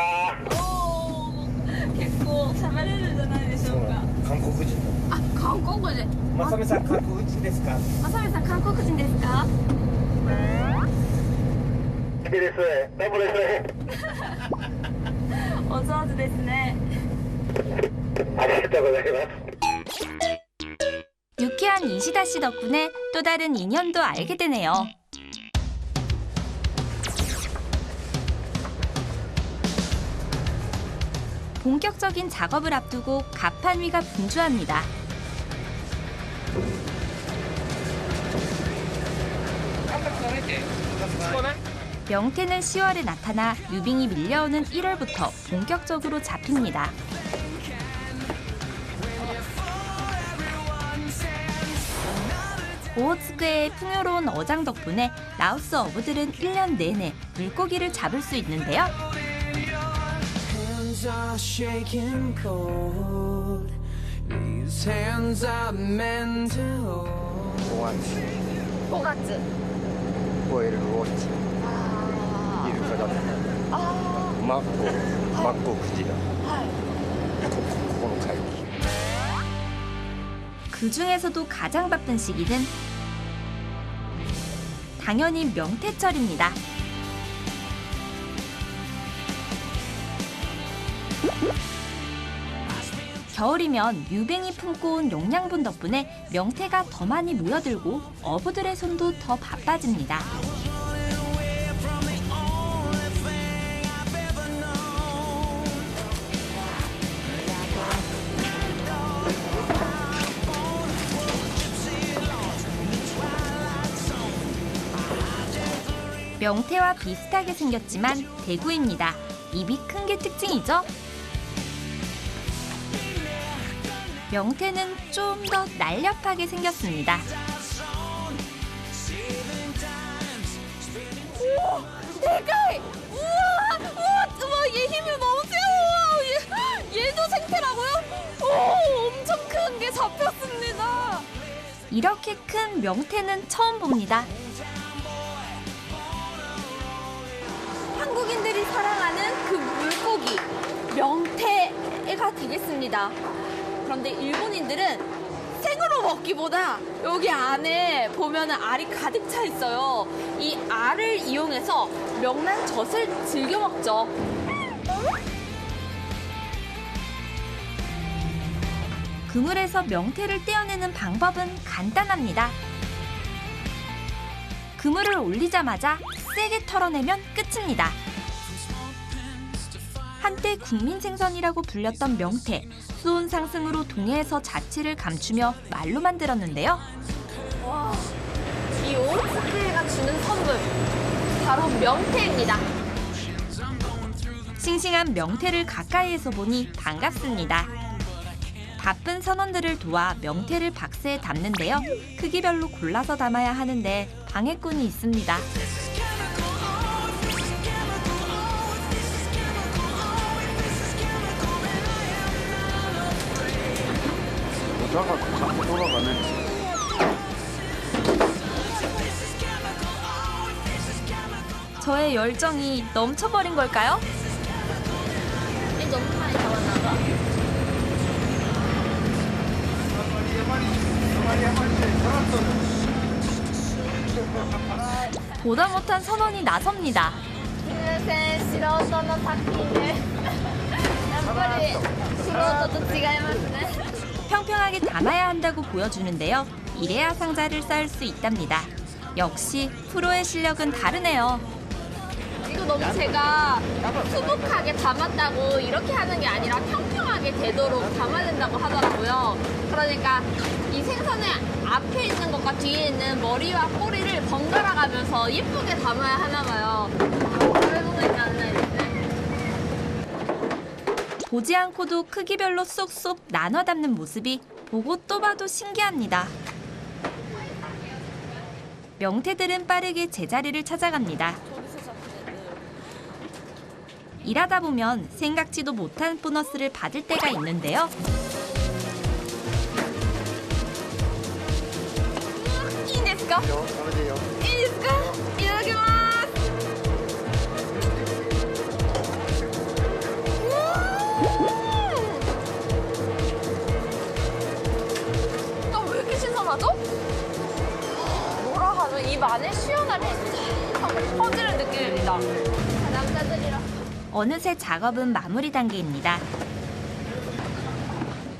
結構喋れるんじゃないでしょうか。韓国人。あ、韓国人。まさみさん韓国人ですか？まさみさん韓国人ですか？好きです。ラブです。お上手ですね。ありがとうございます。 유쾌한 이시다 씨 덕분에 또 다른 인연도 알게 되네요. 본격적인 작업을 앞두고 가판 위가 분주합니다. 명태는 10월에 나타나 유빙이 밀려오는 1월부터 본격적으로 잡힙니다. 오호츠크의 풍요로운 어장 덕분에 라오스 어부들은 1년 내내 물고기를 잡을 수 있는데요. 꼬가츠. ホエールウォッチ、イルカだったり、マッコウクジラ、ここの海域。 그 중에서도 가장 바쁜 시기는 당연히 명태철입니다. 겨울이면 유뱅이 품고 온 용량분 덕분에 명태가 더 많이 모여들고 어부들의 손도 더 바빠집니다. 명태와 비슷하게 생겼지만 대구입니다. 입이 큰 게 특징이죠? 명태는 좀 더 날렵하게 생겼습니다. 우와, 대가이! 우와, 얘 힘이 너무 세요! 얘도 생태라고요? 오, 엄청 큰 게 잡혔습니다. 이렇게 큰 명태는 처음 봅니다. 한국인들이 사랑하는 그 물고기, 명태가 되겠습니다. 그런데 일본인들은 생으로 먹기보다 여기 안에 보면 알이 가득 차 있어요. 이 알을 이용해서 명란젓을 즐겨 먹죠. 그물에서 명태를 떼어내는 방법은 간단합니다. 그물을 올리자마자 세게 털어내면 끝입니다. 한때 국민 생선이라고 불렸던 명태, 수온 상승으로 동해에서 자취를 감추며 말로 만들었는데요. 와, 이 오호츠크해가 주는 선물, 바로 명태입니다. 싱싱한 명태를 가까이에서 보니 반갑습니다. 바쁜 선원들을 도와 명태를 박스에 담는데요. 크기별로 골라서 담아야 하는데 방해꾼이 있습니다. 저의 열정이 넘쳐버린 걸까요? 너무 많이 잡았나 봐. 보다 못한 선원이 나섭니다. 평평하게 담아야 한다고 보여주는데요. 이래야 상자를 쌓을 수 있답니다. 역시 프로의 실력은 다르네요. 이거 너무 제가 수북하게 담았다고 이렇게 하는 게 아니라 평평하게 되도록 담아야 된다고 하더라고요. 그러니까 이 생선의 앞에 있는 것과 뒤에 있는 머리와 꼬리를 번갈아 가면서 예쁘게 담아야 하나 봐요. 보지 않고도 크기별로 쏙쏙 나눠 담는 모습이 보고 또 봐도 신기합니다. 명태들은 빠르게 제자리를 찾아갑니다. 일하다 보면 생각지도 못한 보너스를 받을 때가 있는데요. 이ですか? 이ですか? 이따다키마스. 왜 이렇게 신선하죠? 뭐라 하죠? 입 안에 시원함이 싹 퍼지는 느낌입니다. 남자들이랑. 어느새 작업은 마무리 단계입니다.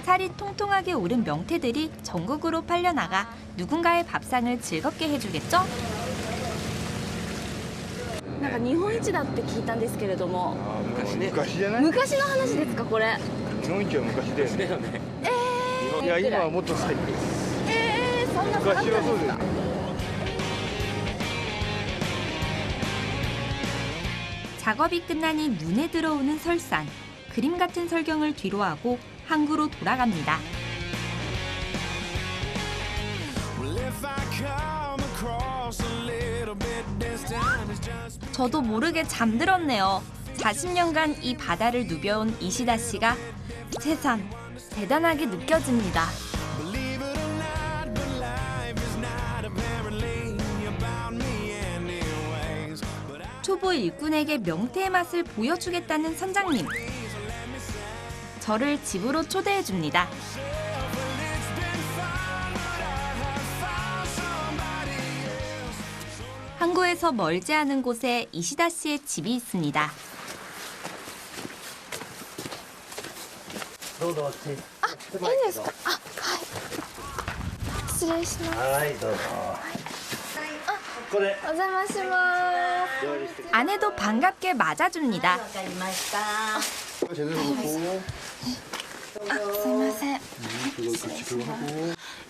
살이 통통하게 오른 명태들이 전국으로 팔려나가 누군가의 밥상을 즐겁게 해주겠죠? なんか日本一だって聞いたんですけれども。昔じゃない？昔の話ですかこれ？日本一は昔だよね。いや今はもっと最近です。そんな昔はそうです。 작업이 끝나니 눈에 들어오는 설산. 그림 같은 설경을 뒤로하고 항구로 돌아갑니다. 저도 모르게 잠들었네요. 40년간 이 바다를 누벼온 이시다 씨가 세상 대단하게 느껴집니다. 초보 일꾼에게 명태의 맛을 보여주겠다는 선장님. 저를 집으로 초대해 줍니다. 항구에서 멀지 않은 곳에 이시다 씨의 집이 있습니다. どうぞ。いいんですか？あ、はい。失礼します。はい、どうぞ。これ。お邪魔します。 아내도 반갑게 맞아줍니다. わかりました。すみません。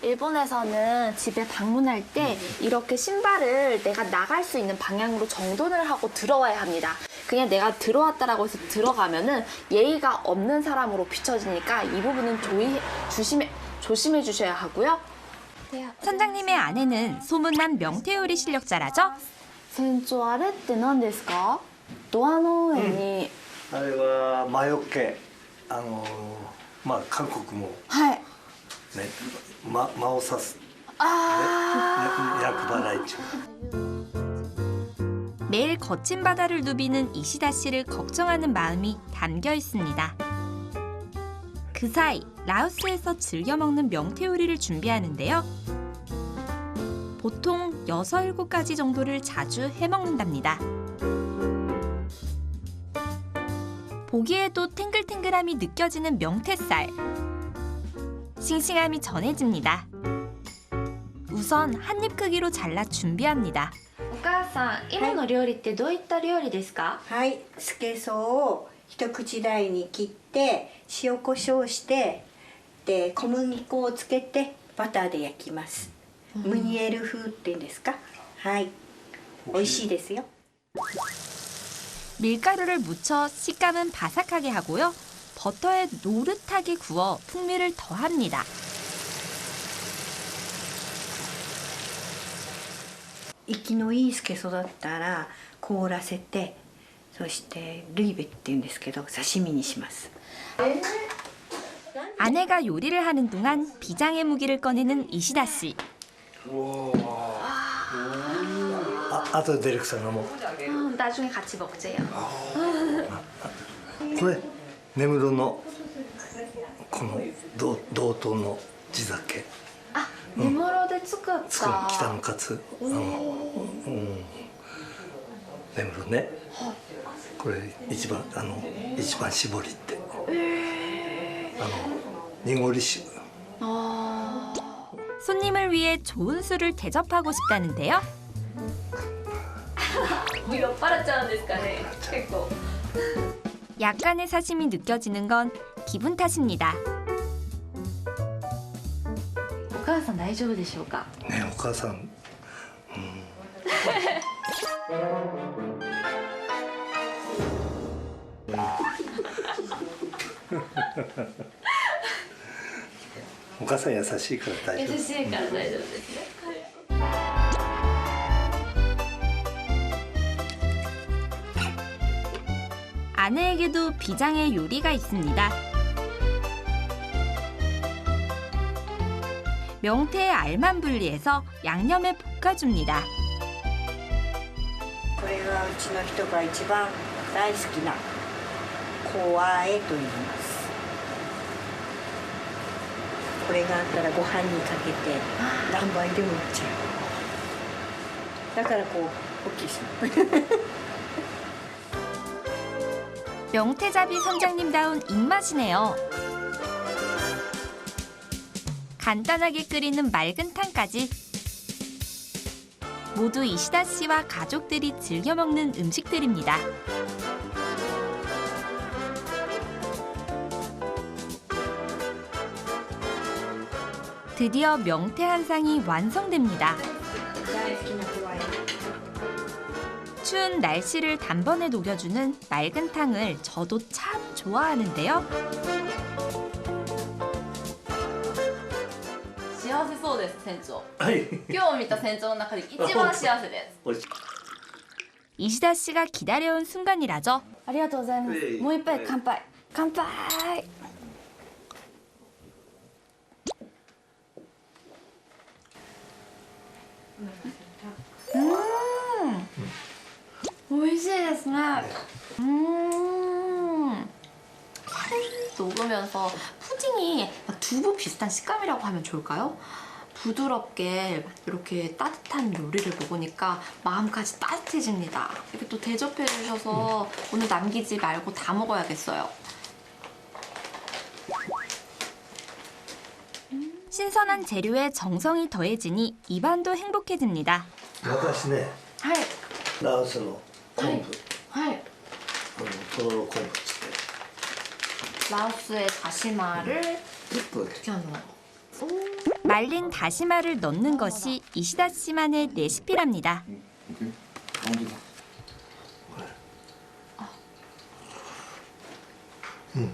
일본에서는 집에 방문할 때 이렇게 신발을 내가 나갈 수 있는 방향으로 정돈을 하고 들어와야 합니다. 그냥 내가 들어왔다라고 해서 들어가면은 예의가 없는 사람으로 비춰지니까 이 부분은 조심해 주셔야 하고요. 선장님의 아내는 소문난 명태 요리 실력자라죠? 船長あれって何ですか？ドアの上に、あれは魔除け、まあ韓国もはいね、魔を刺す、あ、ね、厄払い中。 매일 거친 바다를 누비는 이시다 씨를 걱정하는 마음이 담겨 있습니다. 그 사이 라오스에서 즐겨 먹는 명태 요리를 준비하는데요. 보통 6, 7가지 정도를 자주 해먹는답니다. 보기에도 탱글탱글함이 느껴지는 명태살. 싱싱함이 전해집니다. 우선 한입 크기로 잘라 준비합니다. お母さん、今の料理ってどういった料理ですか？はい、スケソウを一口大に切って塩コショウしてで小麦粉をつけてバターで焼きます。ムニエル風っていうんですか？はい、美味しいですよ。 밀가루를 묻혀 식감은 바삭하게 하고요. 버터에 노릇하게 구워 풍미를 더합니다.息のいいスケソウだったら凍らせて、そしてルイベっていうんですけど刺身にします。 아내가 요리를 하는 동안 비장의 무기를 꺼내는 이시다 씨.あとディレクターがもう。 나중에 같이 먹재요. これ根室のこの道東の地酒。 根室で作った。北のカツ。根室ね。これ一番搾りって。濁り酒。 손님을 위해 좋은 술을 대접하고 싶다는데요. 酔っ払っちゃうんですかね。結構。 약간의 사심이 느껴지는 건 기분 탓입니다. お母さん大丈夫でしょうか？ね、お母さん。お母さん優しいから大丈夫。優しいから大丈夫ですね。 아내에게도 비장의 요리가 있습니다. 명태의 알만 분리해서 양념에 볶아줍니다. これはうちの人が一番大好きなコアエと言います。これがあったらご飯にかけて何杯でもいっちゃう。だからこう大きいし。 명태잡이 선장님다운 입맛이네요. 간단하게 끓이는 맑은 탕까지 모두 이시다 씨와 가족들이 즐겨 먹는 음식들입니다. 드디어 명태 한상이 완성됩니다. 추운 날씨를 단번에 녹여주는 맑은 탕을 저도 참 좋아하는데요. 幸せそうです店長。はい今日見た店長の中で一番幸せです。 이시다 씨가 기다려온 순간이라죠. ありがとうございます。もう一杯乾杯。乾杯。美味しいですね。녹으면서 푸딩이 두부 비슷한 식감이라고 하면 좋을까요? 부드럽게 이렇게 따뜻한 요리를 먹으니까 마음까지 따뜻해집니다. 이렇게 또 대접해 주셔서 오늘 남기지 말고 다 먹어야겠어요. 신선한 재료에 정성이 더해지니 입안도 행복해집니다. 私ね、はい。ラオスの昆布、はい。とろろ昆布つって 라오스의 다시마를 어떻게 하는 거야? 말린 다시마를 넣는 것이 이시다 씨만의 레시피랍니다.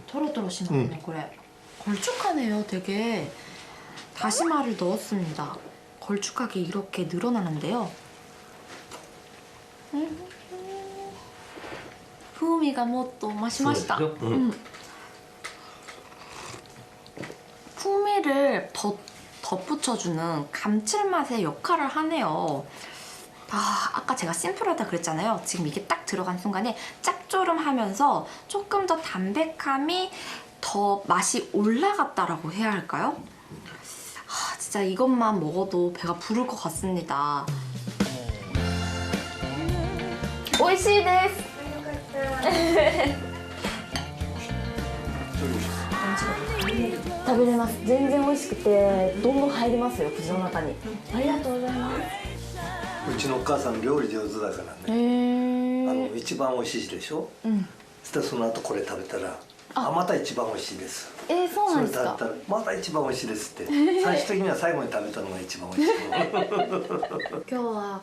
토로토로 심었네, 그래. 걸쭉하네요, 되게. 다시마를 넣었습니다. 걸쭉하게 이렇게 늘어나는데요. 풍미가 뭐 또 마시마시다. 풍미를 덧붙여주는 감칠맛의 역할을 하네요. 아까 제가 심플하다 그랬잖아요. 지금 이게 딱 들어간 순간에 짭조름하면서 조금 더 담백함이 더 맛이 올라갔다라고 해야 할까요? 진짜 이것만 먹어도 배가 부를 것 같습니다. 오이시 데스. 食べれます。全然美味しくてどんどん入りますよ、口の中に。ありがとうございます。うちのお母さん料理上手だからね。一番美味しいでしょ。そしたらその後これ食べたら、また一番美味しいです。そうなんですか。それ食べたらまた一番美味しいですって。最終的には最後に食べたのが一番美味しい。今日は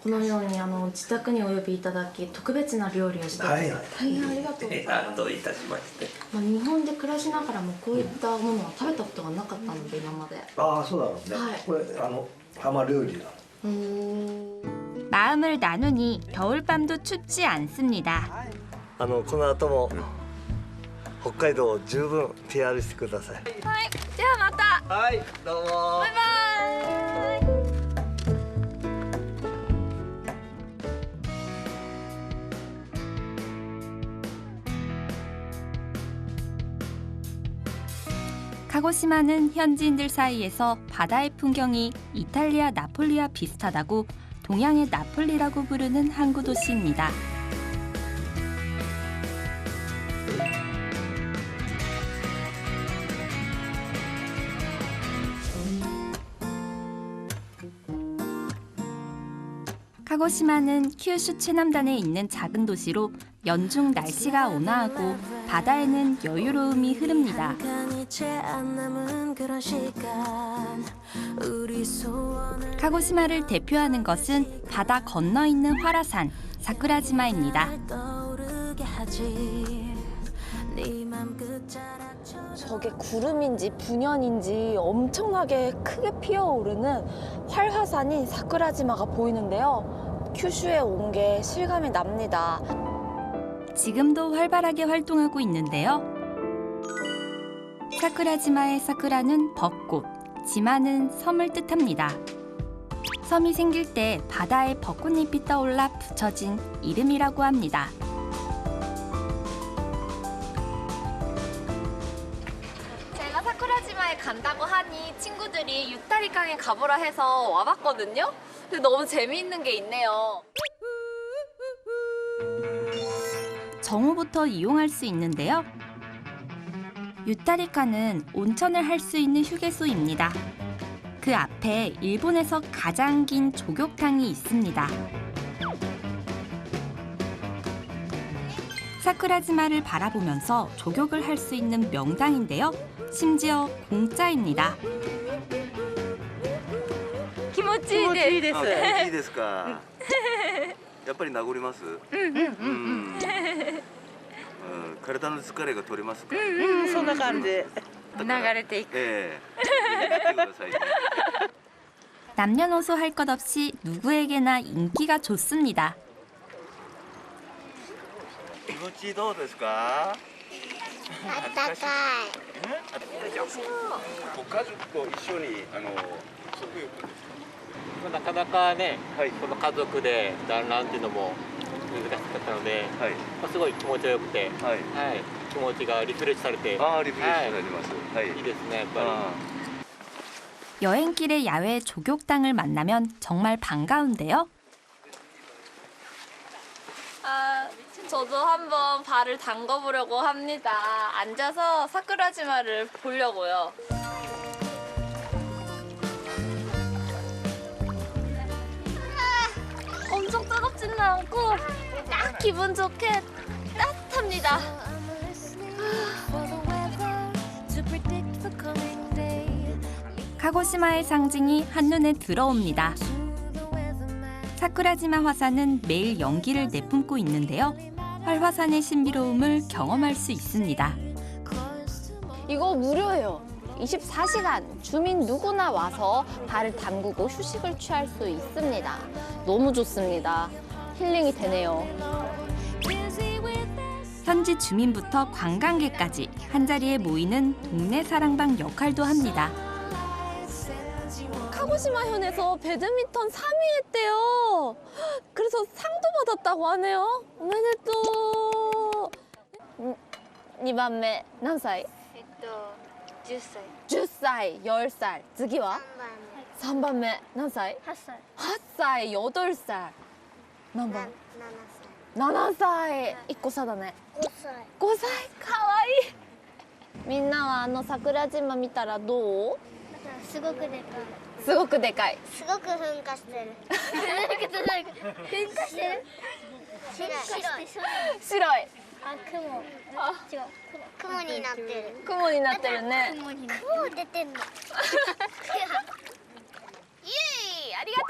このように自宅にお呼びいただき特別な料理をして大変ありがとうございます。どういたしまして。日本で暮らしながらもこういったものは食べたことがなかったので今まで。そうだろうね。これ浜料理なの。 마음을 나누니 겨울밤도 춥지 않습니다. この後も北海道を十分 PR してください。はい、ではまた。はい、どうも。バイバイ。 카고시마는 현지인들 사이에서 바다의 풍경이 이탈리아 나폴리와 비슷하다고 동양의 나폴리라고 부르는 항구 도시입니다. 카고시마는 큐슈 최남단에 있는 작은 도시로 연중 날씨가 온화하고 바다에는 여유로움이 흐릅니다. 카고시마를 대표하는 것은 바다 건너 있는 활화산 사쿠라지마입니다. 저게 구름인지 분연인지 엄청나게 크게 피어오르는 활화산인 사쿠라지마가 보이는데요. 큐슈에 온 게 실감이 납니다. 지금도 활발하게 활동하고 있는데요. 사쿠라지마의 사쿠라는 벚꽃, 지마는 섬을 뜻합니다. 섬이 생길 때 바다에 벚꽃잎이 떠올라 붙여진 이름이라고 합니다. 제가 사쿠라지마에 간다고 하니 친구들이 유타리강에 가보라 해서 와봤거든요. 근데 너무 재미있는 게 있네요. 정오부터 이용할 수 있는데요. 유타리카는 온천을 할 수 있는 휴게소입니다. 그 앞에 일본에서 가장 긴 조격탕이 있습니다. 사쿠라지마를 바라보면서 조격을 할 수 있는 명당인데요. 심지어 공짜입니다. ちいいです。気持ちいいですか。やっぱり名残ります。体の疲れが取れますか。そんな感じ。流れていく。남녀노소 할 것 없이 누구에게나 인기가 좋습니다. 気持ちどうですか。あったかい。ご家族と一緒に食欲。なかなかね、この家族で団らんっていうのも難しかったので、すごい気持ちよくて、気持ちがリフレッシュされて、リフレッシュされます。いいですね、やっぱり。 여행길에 야외 조격당을 만나면 정말 반가운데요. 저도 한번 발을 담궈보려고 합니다. 앉아서 사쿠라지마를 보려고요. 엄청 뜨겁지는 않고 딱 기분 좋게 따뜻합니다. 카고시마의 상징이 한눈에 들어옵니다. 사쿠라지마 화산은 매일 연기를 내뿜고 있는데요. 활화산의 신비로움을 경험할 수 있습니다. 이거 무료예요. 24시간 주민 누구나 와서 발을 담그고 휴식을 취할 수 있습니다. 너무 좋습니다. 힐링이 되네요. 현지 주민부터 관광객까지 한자리에 모이는 동네 사랑방 역할도 합니다. 카고시마현에서 배드민턴 3위 했대요. 그래서 상도 받았다고 하네요. 오메데또. 2番目何歳10歳。 10歳、10살. 次は3番目何歳8歳。 8歳、8살. 何番7歳。1個差だね。5歳。 5歳。かわいい。みんなは桜島見たらどう？すごくでかい。すごくでかい。すごく噴火してる。噴火してる？白い。あ、雲。違う。雲になってる。雲になってるね。雲出てんの。イエーイ、ありがと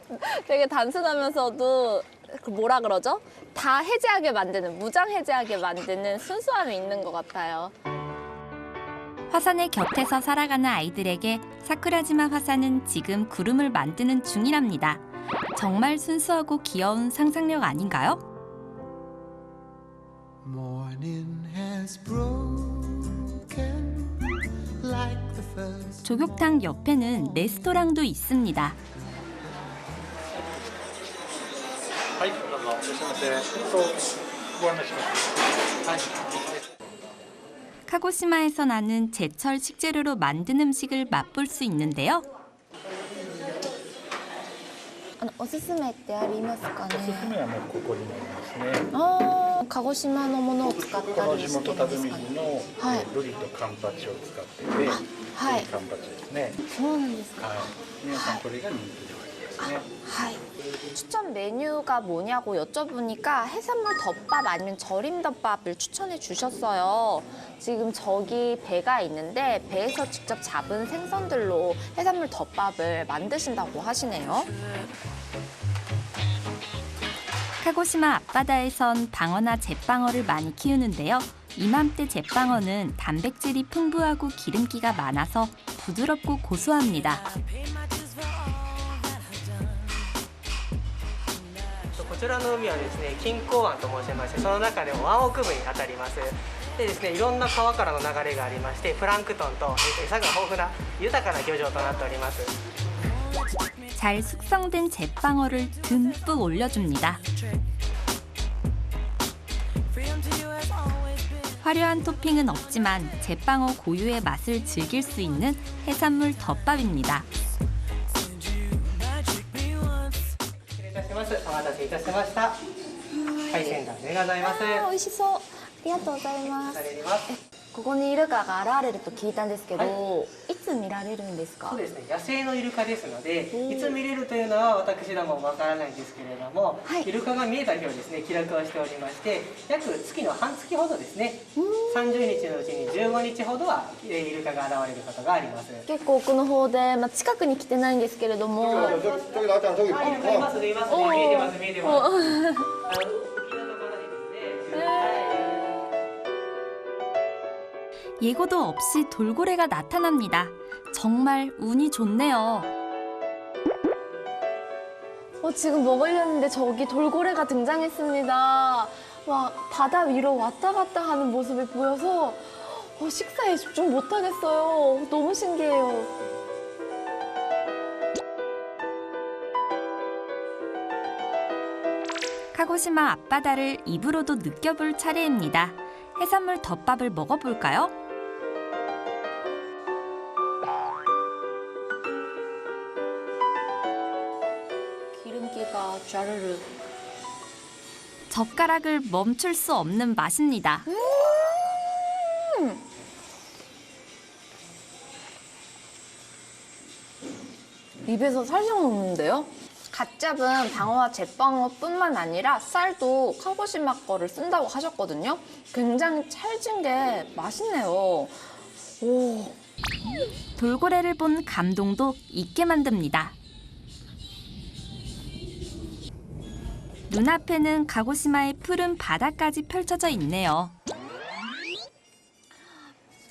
う。되게 단순하면서도 그 뭐라 그러죠? 다 해제하게 만드는, 무장 해제하게 만드는 순수함이 있는 것 같아요. 화산의 곁에서 살아가는 아이들에게 사쿠라지마 화산은 지금 구름을 만드는 중이랍니다. 정말 순수하고 귀여운 상상력 아닌가요? 조격탕 옆에는 레스토랑도 있습니다. 카고시마에서 나는 제철 식재료로 만든 음식을 맛볼 수 있는데요. おすすめってありますかね。おすすめはもうここになりますね。ああ、鹿児島のものを使ったこのり地元食べ水のはい。ブリとカンパチを使ってて、はいカンパチですね。そうなんですか。はい。皆さんこれが人気ではありますね。 추천 메뉴가 뭐냐고 여쭤보니까 해산물 덮밥 아니면 절임 덮밥을 추천해 주셨어요. 지금 저기 배가 있는데 배에서 직접 잡은 생선들로 해산물 덮밥을 만드신다고 하시네요. 카고시마 앞바다에선 방어나 잿방어를 많이 키우는데요. 이맘때 잿방어는 단백질이 풍부하고 기름기가 많아서 부드럽고 고소합니다. こちらの海はですね、錦江湾と申しまして、その中でも湾北部に当たります。でですね、いろんな川からの流れがありまして、プランクトンと餌が豊富な豊かな漁場となっております。 잘 숙성된 잿방어를 듬뿍 올려줍니다. 화려한 토핑은 없지만 잿방어 고유의 맛을 즐길 수 있는 해산물 덮밥입니다. お待たせいたしました。海鮮丼でございます。美味しそう。ありがとうございます。ここにイルカが現れると聞いたんですけど、いつ見られるんですか？そうですね、野生のイルカですので、いつ見れるというのは私どもわからないんですけれども、イルカが見えた日をですね記録をしておりまして、約月の半月ほどですね、30日のうちに15日ほどはイルカが現れることがあります。結構奥の方で、近くに来てないんですけれども。イルカいますね、いますね、見えてます、見えてます。예고도 없이 돌고래가 나타납니다. 정말 운이 좋네요. 지금 먹으려는데 저기 돌고래가 등장했습니다. 막 바다 위로 왔다 갔다 하는 모습이 보여서 식사에 집중 못하겠어요. 너무 신기해요. 카고시마 앞바다를 입으로도 느껴볼 차례입니다. 해산물 덮밥을 먹어볼까요? 기름기가 쫘르르. 젓가락을 멈출 수 없는 맛입니다. 입에서 살짝 녹는데요? 갓 잡은 방어와 잿방어뿐만 아니라 쌀도 카고시마 거를 쓴다고 하셨거든요. 굉장히 찰진 게 맛있네요. 오. 돌고래를 본 감동도 잊게 만듭니다. 눈앞에는 가고시마의 푸른 바다까지 펼쳐져 있네요.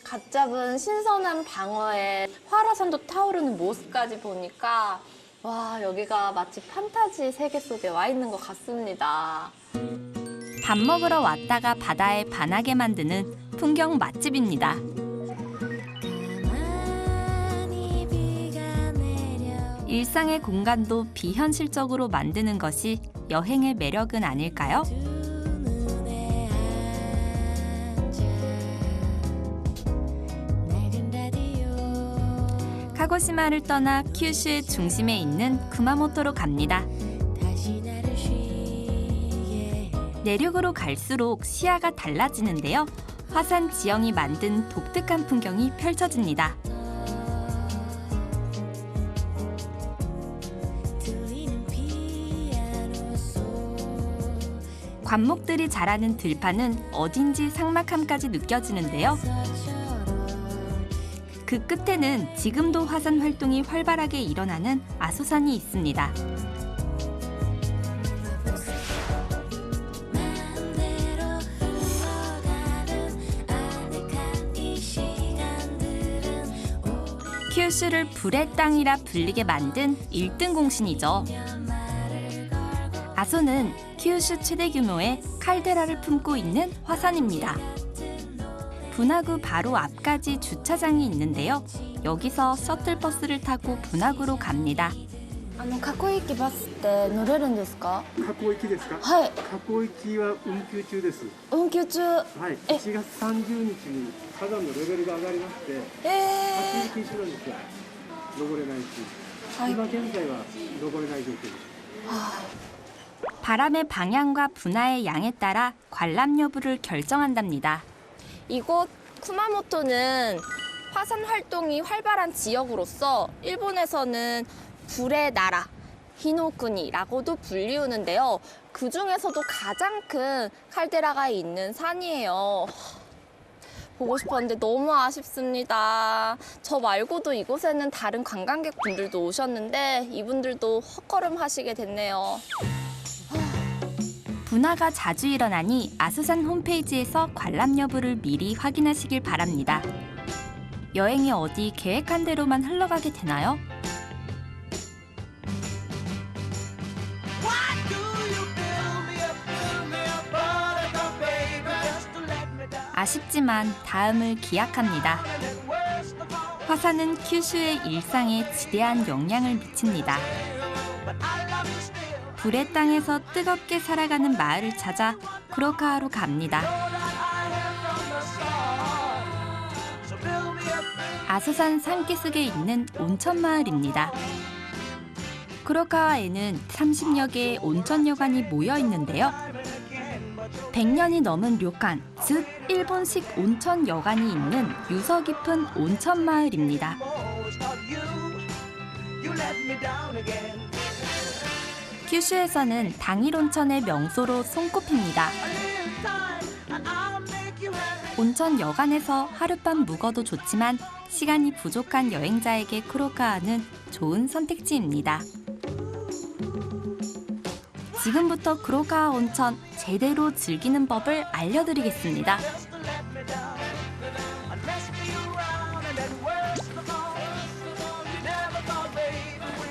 갓 잡은 신선한 방어에 활화산도 타오르는 모습까지 보니까 와, 여기가 마치 판타지 세계 속에 와 있는 것 같습니다. 밥 먹으러 왔다가 바다에 반하게 만드는 풍경 맛집입니다. 일상의 공간도 비현실적으로 만드는 것이 여행의 매력은 아닐까요? 카고시마를 떠나 큐슈의 중심에 있는 구마모토로 갑니다. 내륙으로 갈수록 시야가 달라지는데요. 화산 지형이 만든 독특한 풍경이 펼쳐집니다. 관목들이 자라는 들판은 어딘지 삭막함까지 느껴지는데요. 그 끝에는 지금도 화산 활동이 활발하게 일어나는 아소산이 있습니다. 큐슈를 불의 땅이라 불리게 만든 1등 공신이죠. 아소는 큐슈 최대 규모의 칼데라를 품고 있는 화산입니다. 분화구 바로 앞까지 주차장이 있는데요. 여기서 셔틀버스를 타고 분화구로 갑니다. 河口駅バスって乗れるんですか？河口行きですか？はい。河口行きは運休中です。運休中。はい。1月30日に火山のレベルが上がりまして、立ち入り禁止なんですよ。登れないし、今現在は登れない状況です。 바람의 방향과 분화의 양에 따라 관람 여부를 결정한답니다. 이곳 쿠마모토는 화산 활동이 활발한 지역으로서 일본에서는 불의 나라, 히노쿠니라고도 불리우는데요. 그 중에서도 가장 큰 칼데라가 있는 산이에요. 보고 싶었는데 너무 아쉽습니다. 저 말고도 이곳에는 다른 관광객분들도 오셨는데 이분들도 헛걸음 하시게 됐네요. 분화가 자주 일어나니 아소산 홈페이지에서 관람 여부를 미리 확인하시길 바랍니다. 여행이 어디 계획한 대로만 흘러가게 되나요? 아쉽지만 다음을 기약합니다. 화산은 큐슈의 일상에 지대한 영향을 미칩니다. 불의 땅에서 뜨겁게 살아가는 마을을 찾아 쿠로카와로 갑니다. 아소산 산기슭에 있는 온천 마을입니다. 쿠로카와에는 30여 개의 온천 여관이 모여 있는데요. 100년이 넘은 료칸, 즉 일본식 온천 여관이 있는 유서 깊은 온천 마을입니다. 큐슈에서는 당일 온천의 명소로 손꼽힙니다. 온천 여관에서 하룻밤 묵어도 좋지만 시간이 부족한 여행자에게 쿠로카와는 좋은 선택지입니다. 지금부터 쿠로카와 온천 제대로 즐기는 법을 알려드리겠습니다.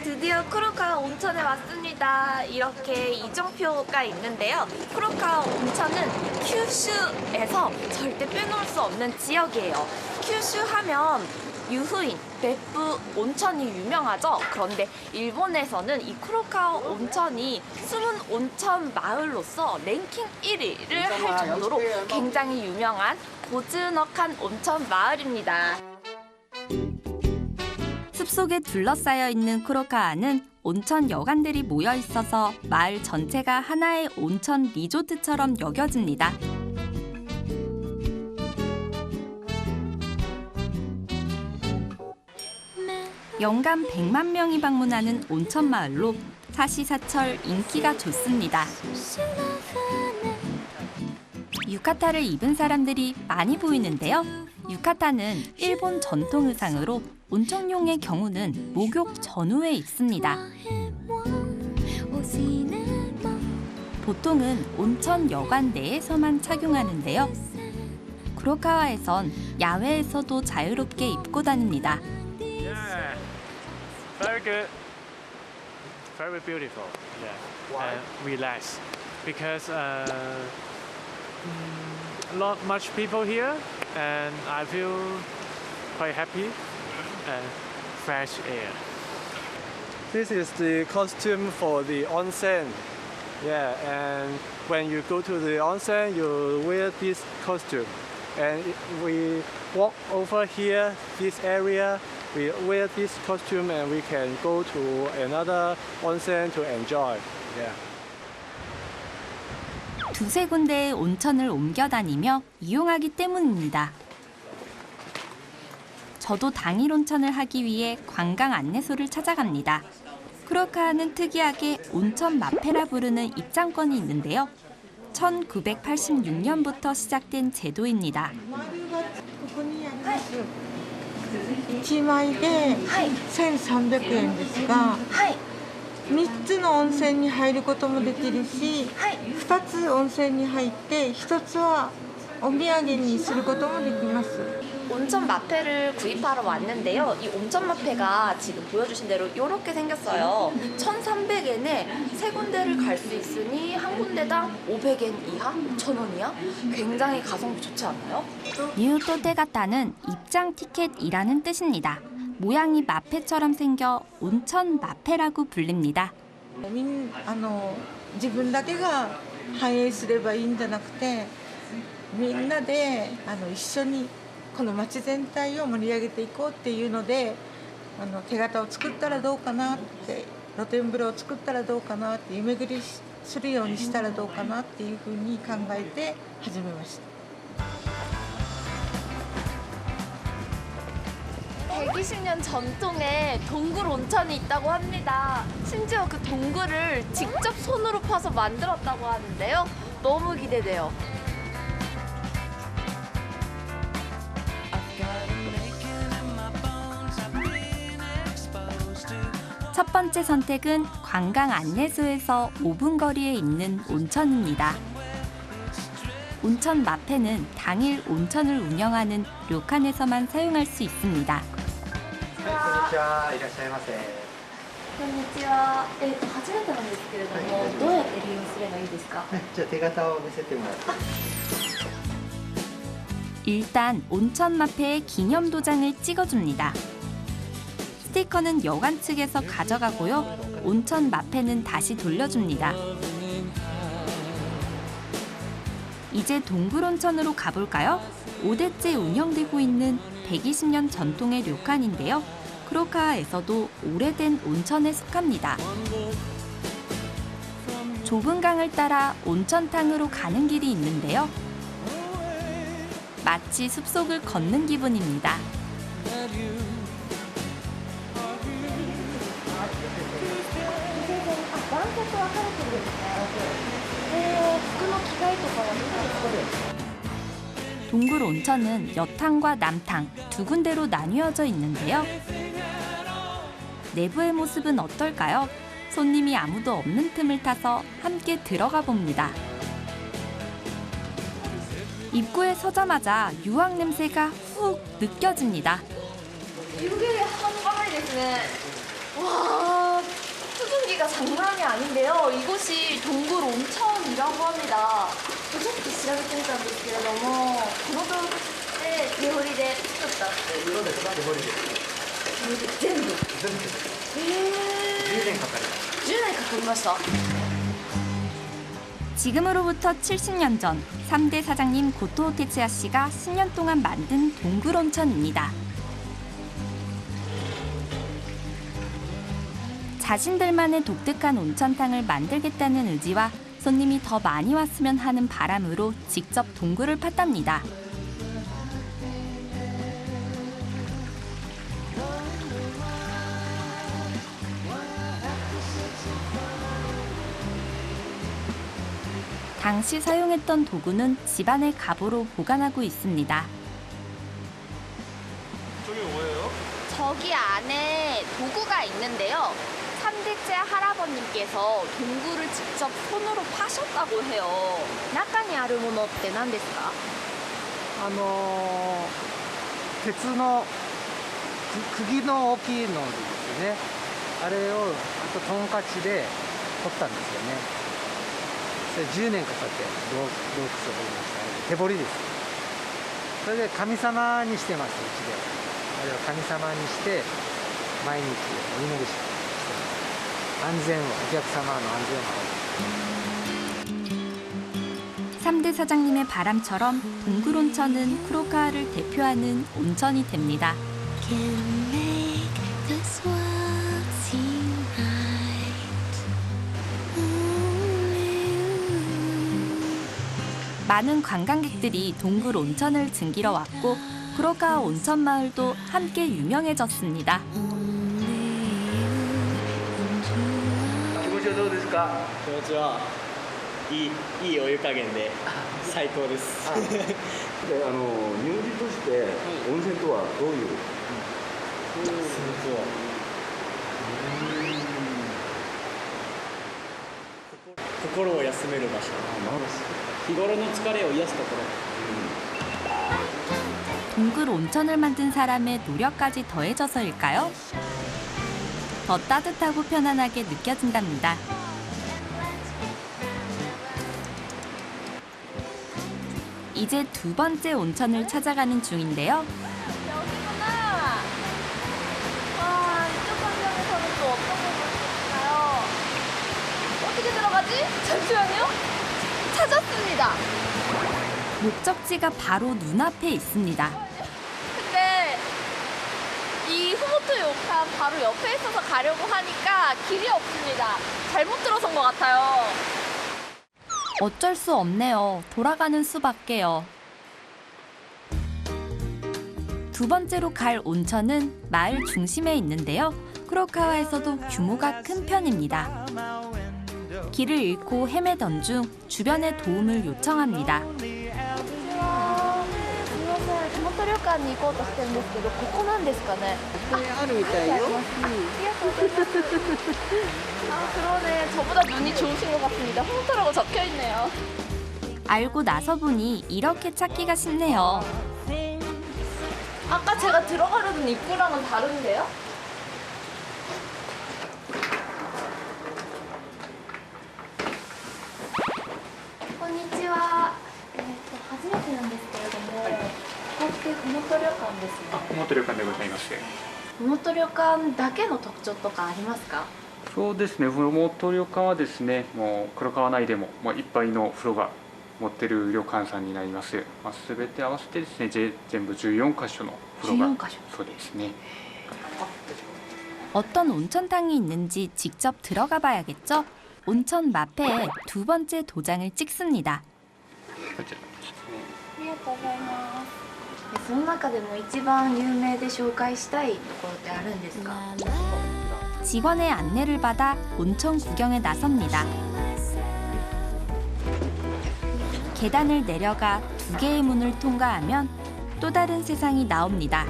드디어 쿠로카와 온천에 왔습니다. 이렇게 이정표가 있는데요. 쿠로카와 온천은 큐슈에서 절대 빼놓을 수 없는 지역이에요. 큐슈 하면 유후인, 베프 온천이 유명하죠. 그런데 일본에서는 이 쿠로카와 온천이 숨은 온천 마을로서 랭킹 1위를 할 정도로 굉장히 유명한 고즈넉한 온천 마을입니다. 숲속에 둘러싸여 있는 쿠로카와는 온천 여관들이 모여 있어서 마을 전체가 하나의 온천 리조트처럼 여겨집니다. 연간 100만 명이 방문하는 온천 마을로 사시사철 인기가 좋습니다. 유카타를 입은 사람들이 많이 보이는데요. 유카타는 일본 전통 의상으로 온천용의 경우는 목욕 전후에 입습니다. 보통은 온천 여관 내에서만 착용하는데요. 쿠로카와에선 야외에서도 자유롭게 입고 다닙니다. Very good. Very beautiful. Yeah. Why? Relax. Because not much people here, and I feel quite happy and fresh air. This is the costume for the onsen. Yeah, and when you go to the onsen, you wear this costume. And we walk over here, this area, we wear this costume and we can go to another onsen to enjoy. Yeah. 두세 군데의 온천을 옮겨 다니며 이용하기 때문입니다. 저도 당일 온천을 하기 위해 관광 안내소를 찾아갑니다. 쿠로카와는 특이하게 온천 마페라 부르는 입장권이 있는데요. 1986년부터 시작된 제도입니다. 1枚で1300円ですが、3つの温泉に入ることもできるし、2つ温泉に入って1つはお土産にすることもできます。 온천 마페를 구입하러 왔는데요. 이 온천 마페가 지금 보여주신 대로 이렇게 생겼어요. 1,300엔에 세 군데를 갈 수 있으니 한 군데당 500엔 이하? 5,000원이야? 굉장히 가성비 좋지 않나요? 뉴토테가타는 입장 티켓이라는 뜻입니다. 모양이 마페처럼 생겨 온천 마페라고 불립니다. 自分だけが反映すればいいんじゃなくて、みんなで一緒にこの町全体を盛り上げていこうっていうので、手形を作ったらどうかなって、露天風呂を作ったらどうかなって、湯巡りするようにしたらどうかなっていうふうに考えて始めました。 120년 전통의 동굴 온천이 있다고 합니다. 심지어 그 동굴을 직접 손으로 파서 만들었다고 하는데요. 너무 기대돼요. 첫 번째 선택은 관광 안내소에서 5분 거리에 있는 온천입니다. 온천 마페는 당일 온천을 운영하는 료칸에서만 사용할 수 있습니다. こんにちは。いらっしゃいませ。こんにちは。初めてなんですけれども、どうやって利用すればいいですか？じゃあ手形を見せてもらって。 일단 온천 마페에 기념 도장을 찍어줍니다. 스티커는 여관 측에서 가져가고요. 온천 마페는 다시 돌려줍니다. 이제 동굴 온천으로 가볼까요? 5대째 운영되고 있는 120년 전통의 료칸인데요. 쿠로카와에서도 오래된 온천에 속합니다. 좁은 강을 따라 온천탕으로 가는 길이 있는데요. 마치 숲속을 걷는 기분입니다. 当は晴れてるんですね。服の着替えとかはどうですか？ 동굴 온천은 여탕과 남탕 두 군데로 나뉘어져 있는데요. 내부의 모습은 어떨까요? 손님이 아무도 없는 틈을 타서 함께 들어가 봅니다. 입구에 서자마자 유황 냄새가 훅 느껴집니다. 이게 한가하이ですね. 와, 수증기가 장난이 아닌데요. 이곳이 동굴 온천이라고 합니다. ちょっと調べてみたんですけれども、この洞窟って手掘りで作ったっていう。そうです、手掘りです。全部。全部。10年かかりました。10年かかりました。 지금으로부터 70년 전 3대 사장님 고토 테츠야 씨가 10년 동안 만든 동굴 온천입니다. 자신들만의 독특한 온천탕을 만들겠다는 의지와 손님이 더 많이 왔으면 하는 바람으로 직접 동굴을 팠답니다. 당시 사용했던 도구는 집안의 갑오로 보관하고 있습니다. 저기 뭐예요? 저기 안에 도구가 있는데요. 3대째 할아버님께서 동굴을 직접 손으로 파셨다고 해요. 中にあるものって何ですか?鉄の釘の大きいのですね。あれをあとトンカチで取ったんですよね。それ10年かかって洞窟を掘りました。手掘りです。それで神様にしてます、うちでは。あれを神様にして毎日お祈りしてます。安全を、お客様の安全を守る。 3대 사장님의 바람처럼 동굴 온천은 쿠로카와를 대표하는 온천이 됩니다. 많은 관광객들이 동굴 온천을 즐기러 왔고 쿠로카와 온천 마을도 함께 유명해졌습니다. 気持ちはどうですか?気持ちはいいお湯加減で最高です。で、入りとして温泉とはどういう？心を休める場所。日頃の疲れを癒すところ。 동굴 온천을 만든 사람의 노력까지 더해져서일까요? 더 따뜻하고 편안하게 느껴진답니다. 이제 두 번째 온천을 찾아가는 중인데요. 여기구나. 와, 이쪽 광장에서는 또 어떤 걸 볼 수 있을까요? 어떻게 들어가지? 잠시만요. 찾았습니다. 목적지가 바로 눈앞에 있습니다. 근데 이 후모토 요칸 바로 옆에 있어서 가려고 하니까 길이 없습니다. 잘못 들어선 것 같아요. 어쩔 수 없네요. 돌아가는 수밖에요. 두 번째로 갈 온천은 마을 중심에 있는데요. 쿠로카와에서도 규모가 큰 편입니다. 길을 잃고 헤매던 중 주변의 도움을 요청합니다. 地元旅館に行こうとしてるんですけど、ここなんですかね。あるみたいよ。ありがとうございます。아, 그러네. 저보다 눈이 좋으신 것 같습니다. 홍토라고 적혀 있네요. 알고 나서 보니 이렇게 찾기가 쉽네요. 아까 제가 들어가려던 입구랑은 다른데요? 건니치와. 初めてなんですけれども、ここってふもと旅館ですね。ふもと旅館でございます。ふもと旅館だけの特徴とかありますか？そうですね、ふもと旅館はですね、もう黒川内でもいっぱいの風呂が持ってる旅館さんになります。すべて合わせてですね、全部14カ所の風呂が。そうですね。 어떤 온천탕이 있는지 직접 들어가 봐야겠죠? 온천 마패에 두 번째 도장을 찍습니다. ありがとうございます。その中でも一番有名で紹介したいところってあるんですか？ 직원의 안내를 받아 온천 구경에 나섭니다. 계단을 내려가 2개의 문을 통과하면 또 다른 세상이 나옵니다.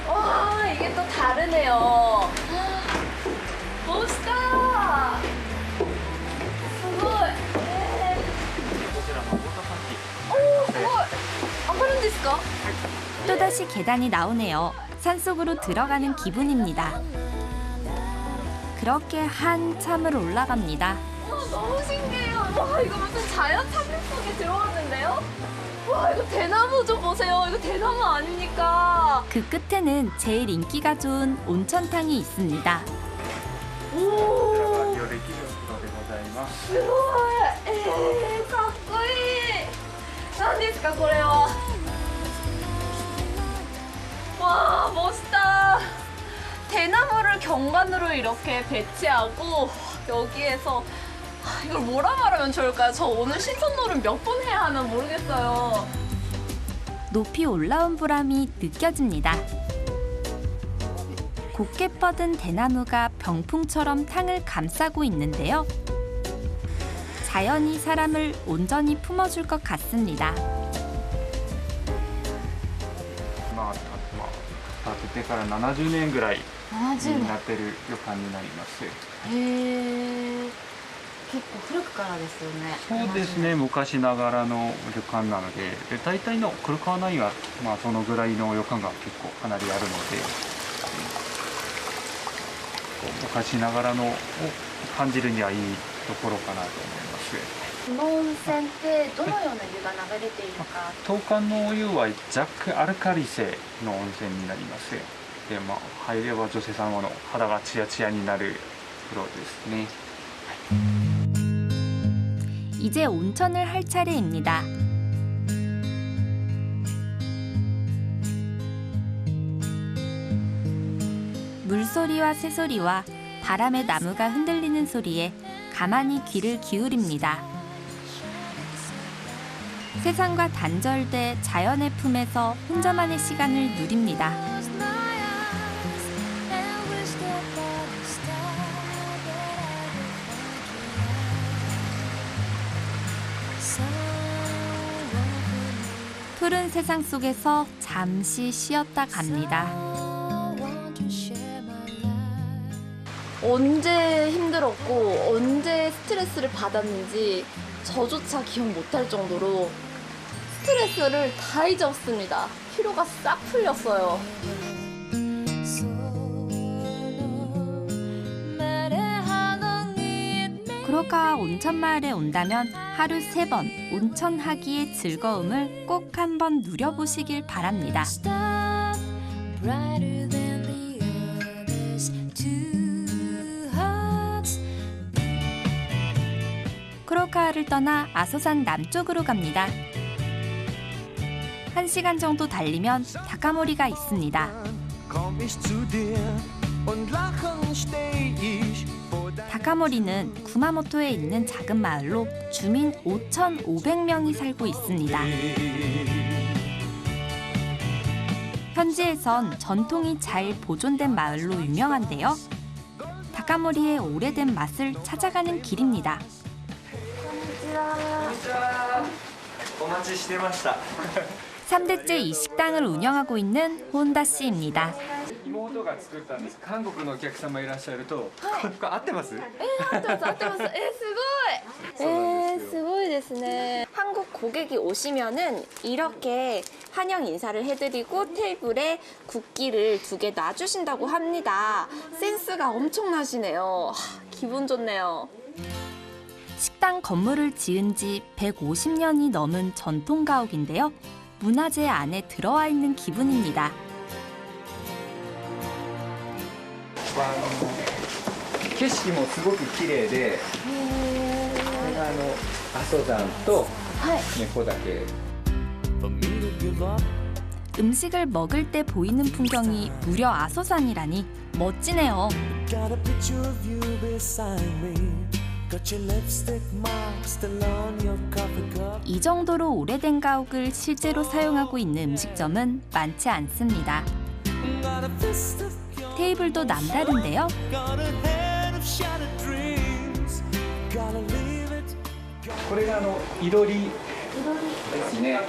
와, 이게 또 다르네요. 멋있다. 스고이. 오, 스고이. 안 가는 데스까? 또다시 계단이 나오네요. 산속으로 들어가는 기분입니다. 그렇게 한참을 올라갑니다. 너무 신기해요. 와, 이거 무슨 자연 탐색 속에 들어왔는데요? 와, 이거 대나무 좀 보세요. 이거 대나무 아닙니까? 그 끝에는 제일 인기가 좋은 온천탕이 있습니다. 오, 料理器具のでございます。すごい。かっこいい。何ですかこれは。와, 멋있다. 대나무를 경관으로 이렇게 배치하고 여기에서 이걸 뭐라 말하면 좋을까요? 저 오늘 신선놀이 몇 번 해야 하나 모르겠어요. 높이 올라온 보람이 느껴집니다. 곱게 뻗은 대나무가 병풍처럼 탕을 감싸고 있는데요. 자연이 사람을 온전히 품어줄 것 같습니다. 建ててから70年ぐらいになってる旅館になります。へえ。結構古くからですよね。そうですね、昔ながらの旅館なので、大体の黒川内はそのぐらいの旅館が結構かなりあるので、昔ながらのを感じるにはいいところかなと思います。この温泉ってどのような湯が流れているか。当館のお湯は弱アルカリ性の温泉になります。で、入れば女性様の肌がツヤツヤになる風呂ですね。 이제 온천을 할 차례입니다. 물소리와 새소리와 바람에 나무가 흔들리는 소리에 가만히 귀를 기울입니다. 세상과 단절돼 자연의 품에서 혼자만의 시간을 누립니다. 푸른 세상 속에서 잠시 쉬었다 갑니다. 언제 힘들었고 언제 스트레스를 받았는지 저조차 기억 못할 정도로 스트레스를 다 잊었습니다. 피로가 싹 풀렸어요. 구로카와 온천마을에 온다면 하루 3번 온천하기의 즐거움을 꼭 한번 누려보시길 바랍니다. 구로카와를 떠나 아소산 남쪽으로 갑니다. 1시간 정도 달리면 다카모리가 있습니다. 다카모리는 구마모토에 있는 작은 마을로 주민 5,500명이 살고 있습니다. 현지에선 전통이 잘 보존된 마을로 유명한데요. 다카모리의 오래된 맛을 찾아가는 길입니다. お待ちしてました。 3대째 이 식당을 운영하고 있는 혼다 씨입니다. 妹が作ったんです。韓国のお客様いらっしゃると、これ合ってます？合ってます、合ってます。すごい。すごいですね。 한국 고객이 오시면은 이렇게 환영 인사를 해드리고 테이블에 국기를 2개 놔주신다고 합니다. 센스가 엄청나시네요. 기분 좋네요. 식당 건물을 지은 지 150년이 넘은 전통 가옥인데요. 문화재 안에 들어와 있는 기분입니다. 景色もすごく綺麗で、これが阿蘇山と猫岳。 음식을 먹을 때 보이는 풍경이 무려 아소산이라니 멋지네요. 이 정도로 오래된 가옥을 실제로 사용하고 있는 음식점은 많지 않습니다. 테이블도 남다른데요.これがいろりですね。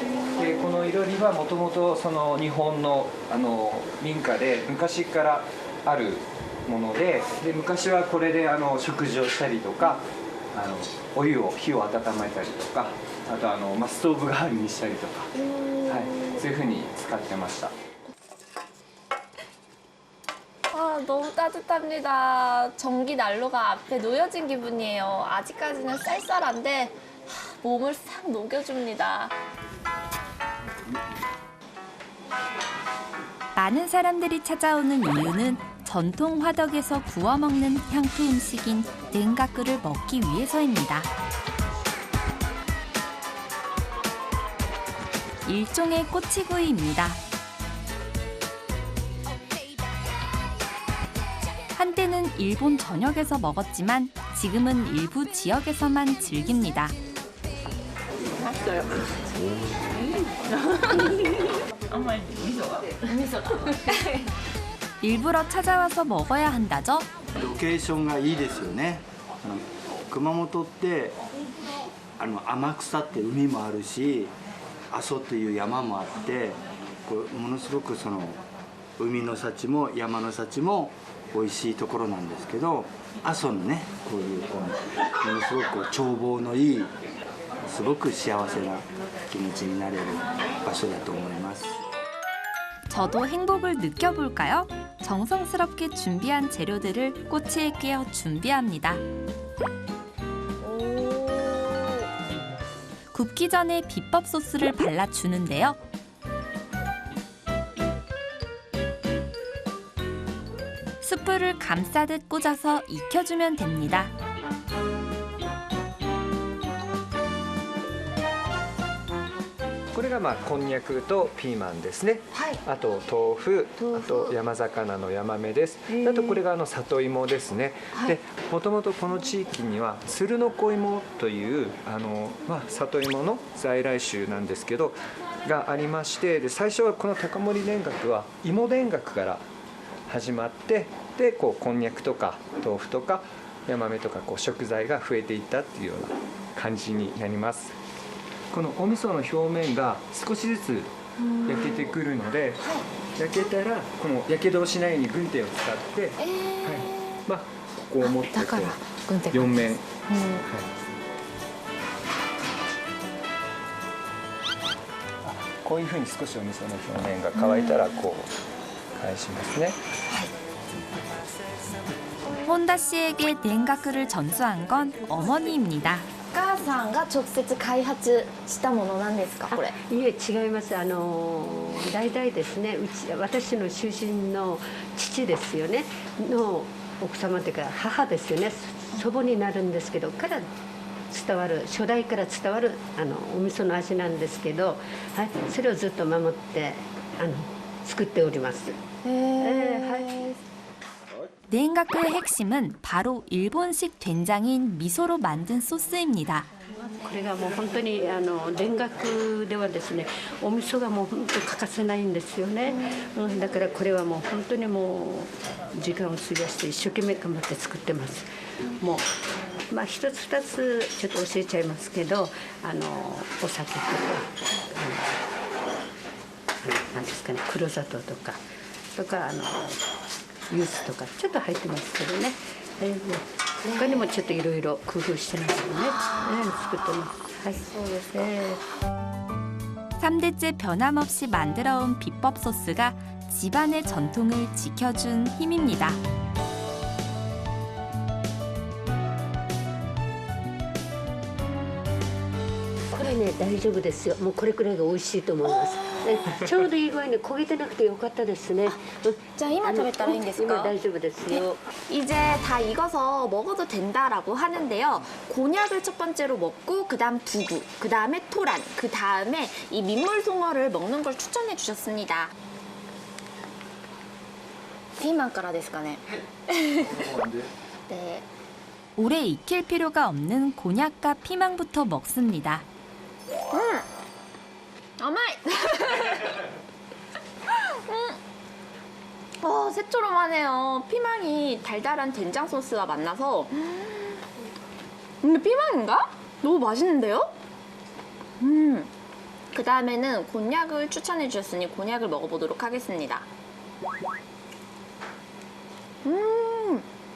でこのいろりはもともとその日本の民家で昔からあるもので、昔はこれで食事をしたりとか、火を温めたりとか、あとストーブ代わりにしたりとか、はい、そういうふうに使ってました。 아, 너무 따뜻합니다. 전기 난로가 앞에 놓여진 기분이에요. 아직까지는 쌀쌀한데 몸을 싹 녹여줍니다. 많은 사람들이 찾아오는 이유는 전통 화덕에서 구워 먹는 향토 음식인 냉가꾸를 먹기 위해서입니다. 일종의 꼬치구이입니다. 한때는 일본 전역에서 먹었지만 지금은 일부 지역에서만 즐깁니다. 맛있어요. 일부러 찾아와서 먹어야 한다죠? ロケーションがいいですよね。熊本って天草って海もあるし、阿蘇という山もあって、ものすごく海の幸も山の幸も美味しいところなんですけど、阿蘇のねこういうものすごく眺望のいいすごく幸せな気持ちになれる場所だと思います。 저도 행복을 느껴볼까요? 정성스럽게 준비한 재료들을 꼬치에 끼워 준비합니다. 굽기 전에 비법 소스를 발라주는데요. 숯불을 감싸듯 꽂아서 익혀주면 됩니다.これがこんにゃくとピーマンですね。あと豆腐、あと山魚のヤマメです。あとこれが里芋ですね。で、もともとこの地域には鶴の子芋という里芋の在来種なんですけどがありまして、で最初はこの高森田楽は芋田楽から始まって、でこんにゃくとか豆腐とかヤマメとか食材が増えていったっていうような感じになります。 このお味噌の表面が少しずつ焼けてくるので、焼けたらこのやけどをしないように軍手を使って、ここを持って4面、こういうふうに少しお味噌の表面が乾いたら返しますね。 혼다 씨에게 냉가꾸를 전수한 건 어머니입니다. お母さんが直接開発したものなんですか、これ。いえ、違います。代々ですね、私の出身の父ですよねの奥様というか母ですよね、祖母になるんですけどから伝わる、初代から伝わるお味噌の味なんですけど、はい、それをずっと守って作っております。냉가꾸의 핵심은 바로 일본식 된장인 미소로 만든 소스입니다. これがもう本当に田楽ではですね、お味噌がもう本当欠かせないんですよね。だからこれはもう本当にもう時間を費やして一生懸命頑張って作ってます。もう一つ二つちょっと教えちゃいますけど、お酒とかなんですかね、黒砂糖とかユースとかちょっと入ってますけどね。他にもちょっといろいろ工夫してますよね。作ってます。はい。そうですね。 3대째 변함없이 만들어온 비법 소스가 집안의 전통을 지켜준 힘입니다. これね、大丈夫ですよ。もうこれくらいが美味しいと思います。ちょうどいい具合に焦げてなくてよかったですね。じゃあ今食べたらいいんですか？今大丈夫ですよ。 이제 다 익어서 먹어도 된다라고 하는데요. 곤약을 첫 번째로 먹고 그다음 두부, 그다음에 토란, 그다음에 이 민물송어를 먹는 걸 추천해 주셨습니다. 피망からですかね. 네. 오래 익힐 필요가 없는 곤약과 피망부터 먹습니다.甘い. 새초롬하네요. 피망이 달달한 된장 소스와 만나서 근데 피망인가? 너무 맛있는데요? 그 다음에는 곤약을 추천해 주셨으니 곤약을 먹어보도록 하겠습니다.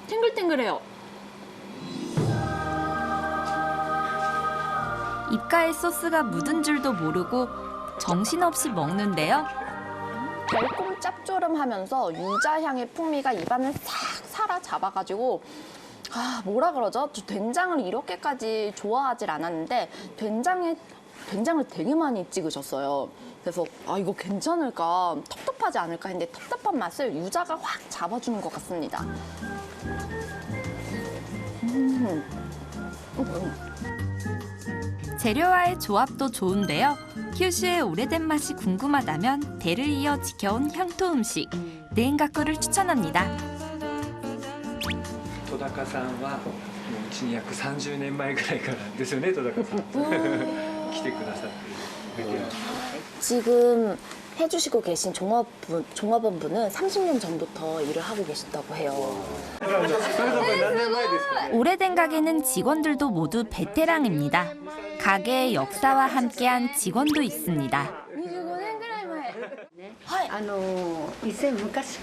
탱글탱글해요. 입가에 소스가 묻은 줄도 모르고 정신없이 먹는데요. 달콤 짭조름하면서 유자향의 풍미가 입안을 싹 사로잡아가지고 뭐라 그러죠? 저 된장을 이렇게까지 좋아하질 않았는데 된장을 되게 많이 찍으셨어요. 그래서 이거 괜찮을까, 텁텁하지 않을까 했는데 텁텁한 맛을 유자가 확 잡아주는 것 같습니다. 재료와의 조합도 좋은데요. kyushu의 오래된 맛이 궁금하다면 대를 이어 지켜온 향토 음식 넨가쿠를 추천합니다. 戸高さんはもううちに約30年前ぐらいからですよね、戸高さん来てくださってる。 지금 해주시고 계신 종업원분은 30년 전부터 일을 하고 계신다고 해요. 오래된 가게는 직원들도 모두 베테랑입니다. 가게의 역사와 함께한 직원도 있습니다. 以前昔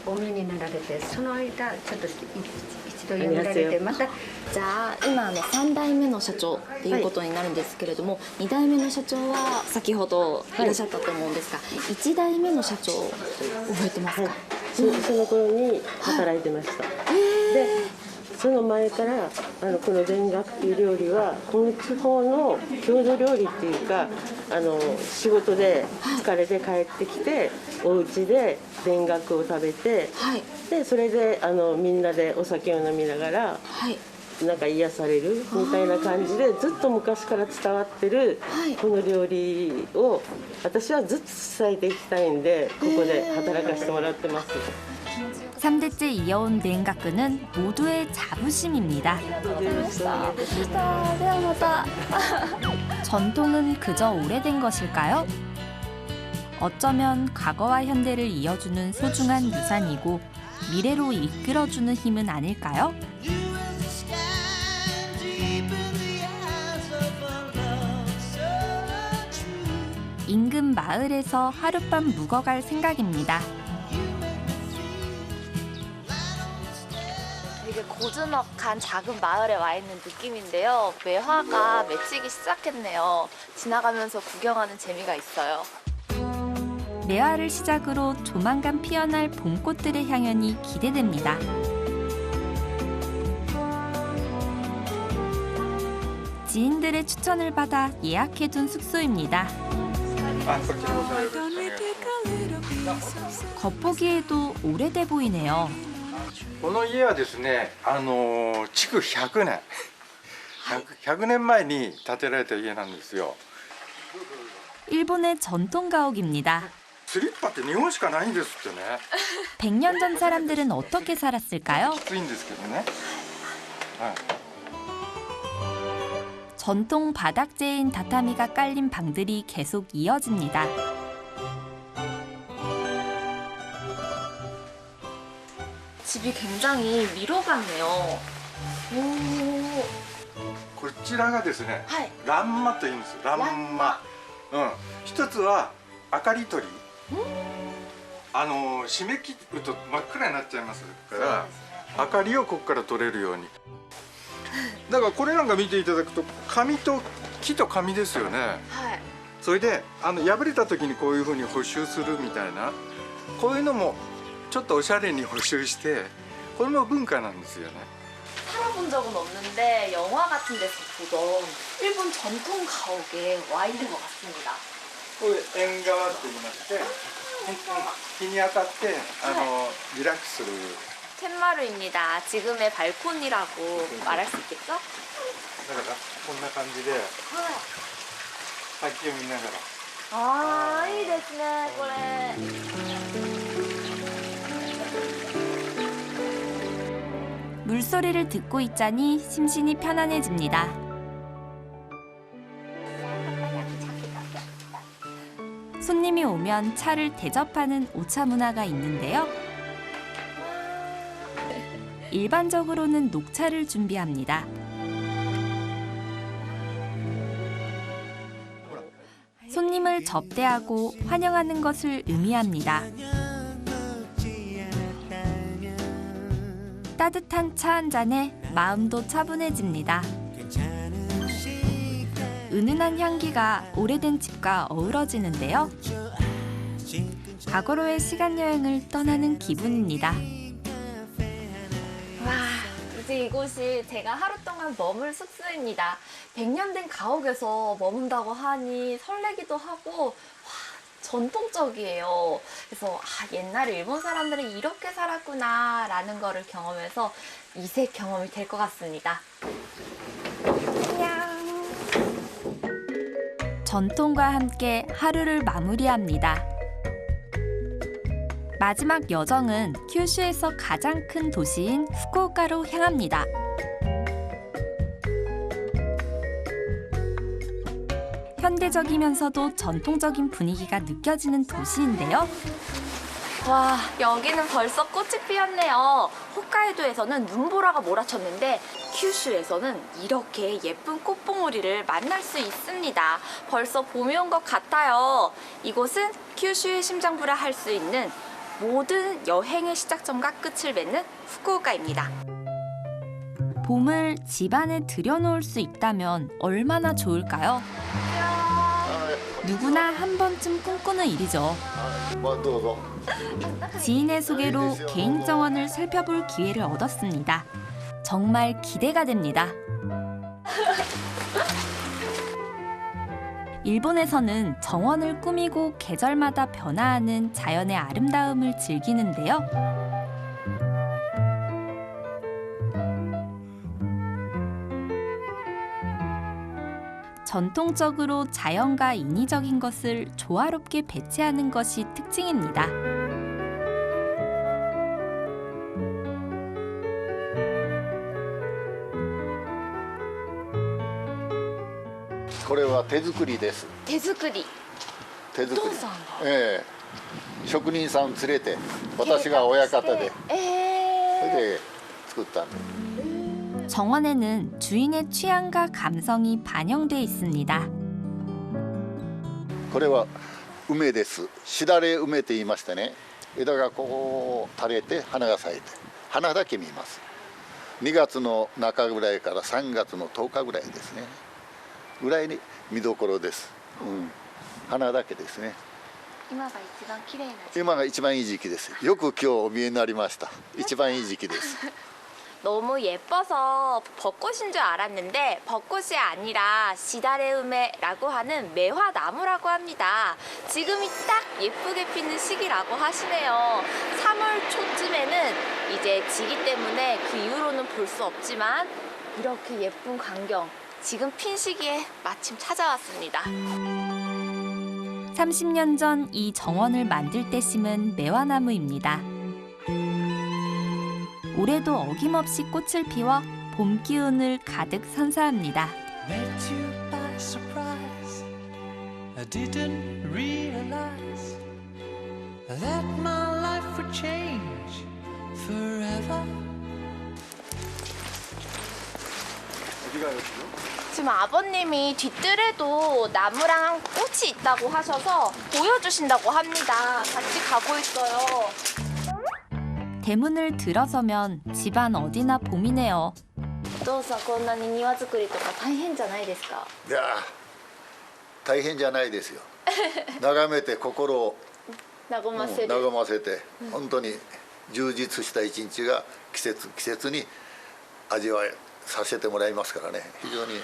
お見になられてその間ちょっと一度読みられてまた 자, 今3代目の社長っていうことになるんですけれども、2代目の社長は先ほどいらっしゃったと思うんですが、1代目の社長覚えてますか？その頃に働いてました。でその前からこの田楽っていう料理はこの地方の郷土料理っていうか仕事で疲れて帰ってきてお家で田楽を食べて、でそれでみんなでお酒を飲みながら、なんか癒されるみたいな感じでずっと昔から伝わってるこの料理を私はずっと伝えていきたいんでここで働かせてもらってます。 3대째 이어온 넨가쿠는 모두의 자부심입니다. 전통은 그저 오래된 것일까요? 어쩌면 과거와 현대를 이어주는 소중한 유산이고 미래로 이끌어주는 힘은 아닐까요? 인근 마을에서 하룻밤 묵어갈 생각입니다. 되게 고즈넉한 작은 마을에 와 있는 느낌인데요. 매화가 맺히기 시작했네요. 지나가면서 구경하는 재미가 있어요. 매화를 시작으로 조만간 피어날 봄꽃들의 향연이 기대됩니다. 지인들의 추천을 받아 예약해둔 숙소입니다. 겉보기에도 오래돼 보이네요. この家はですね、築100年、100年前に建てられた家なんですよ。 일본의 전통 가옥입니다. スリッパって日本しかないんですってね。 100년 전 사람들은 어떻게 살았을까요? きついんですけどね。はい。 전통 바닥재인 다타미가 깔린 방들이 계속 이어집니다. 집이 굉장히 미로 같네요. こちらがですね、欄間と言うんです。欄間。一つは明かり取り。締め切ると真っ暗になっちゃいますから、明かりをここから取れるように。だからこれなんか見ていただくと紙と木と紙ですよね。それで破れた時にこういうふうに補修するみたいな、こういうのもちょっとおしゃれに補修して、これも文化なんですよね。 살아본 적은 없는데 영화 같은 데서 보던 일본 전통 가옥에 와 있는 것 같습니다. これ縁側って言いまして、日に当たってリラックスする。 캔마루입니다. 지금의 발코니라고 말할 수 있겠죠? だからこんな感じで滝を見ながら。 아,いいですね、これ. 물소리를 듣고 있자니 심신이 편안해집니다. 손님이 오면 차를 대접하는 오차 문화가 있는데요. 일반적으로는 녹차를 준비합니다. 손님을 접대하고 환영하는 것을 의미합니다. 따뜻한 차 한 잔에 마음도 차분해집니다. 은은한 향기가 오래된 집과 어우러지는데요. 과거로의 시간 여행을 떠나는 기분입니다. 와, 이제 이곳이 제가 하루 동안 머물 숙소입니다. 100년 된 가옥에서 머문다고 하니 설레기도 하고 와, 전통적이에요. 그래서 옛날에 일본 사람들은 이렇게 살았구나 라는 거를 경험해서 이색 경험이 될 것 같습니다. 안녕. 전통과 함께 하루를 마무리합니다. 마지막 여정은 큐슈에서 가장 큰 도시인 후쿠오카로 향합니다. 현대적이면서도 전통적인 분위기가 느껴지는 도시인데요. 와, 여기는 벌써 꽃이 피었네요. 홋카이도에서는 눈보라가 몰아쳤는데 큐슈에서는 이렇게 예쁜 꽃봉오리를 만날 수 있습니다. 벌써 봄이 온 것 같아요. 이곳은 큐슈의 심장부라 할 수 있는 모든 여행의 시작점과 끝을 맺는 후쿠오카입니다. 봄을 집안에 들여놓을 수 있다면 얼마나 좋을까요? 누구나 한 번쯤 꿈꾸는 일이죠. 지인의 소개로 개인 정원을 살펴볼 기회를 얻었습니다. 정말 기대가 됩니다. 일본에서는 정원을 꾸미고 계절마다 변화하는 자연의 아름다움을 즐기는데요. 전통적으로 자연과 인위적인 것을 조화롭게 배치하는 것이 특징입니다.これは手作りです。手作り。手作り。お父さんが。ええ、職人さん連れて、私が親方で、それで作ったんです。 정원에는 주인의 취향과 감성이 반영돼 있습니다. これは梅です。しだれ梅と言いましてね、枝がこう垂れて花が咲いて、花だけ見ます。2月の中ぐらいから3月の10日ぐらいですね。ぐらいに見どころです。花だけですね。今が一番綺麗な時期。今が一番いい時期です。よく今日お見えになりました。一番いい時期です。 너무 예뻐서 벚꽃인 줄 알았는데 벚꽃이 아니라 시다레우메라고 하는 매화나무라고 합니다. 지금이 딱 예쁘게 피는 시기라고 하시네요. 3월 초쯤에는 이제 지기 때문에 그 이후로는 볼 수 없지만 이렇게 예쁜 광경 지금 핀 시기에 마침 찾아왔습니다. 30년 전 이 정원을 만들 때 심은 매화나무입니다. 올해도 어김없이 꽃을 피워 봄 기운을 가득 선사합니다. 지금 아버님이 뒷뜰에도 나무랑 꽃이 있다고 하셔서 보여주신다고 합니다. 같이 가고 있어요. 대문을 들어서면 집안 어디나 봄이네요. お父さんこんなに庭作りとか大変じゃないですか？いや大変じゃないですよ。眺めて心を和ませる。和ませて本当に充実した一日が季節に味わいさせてもらいますからね。非常に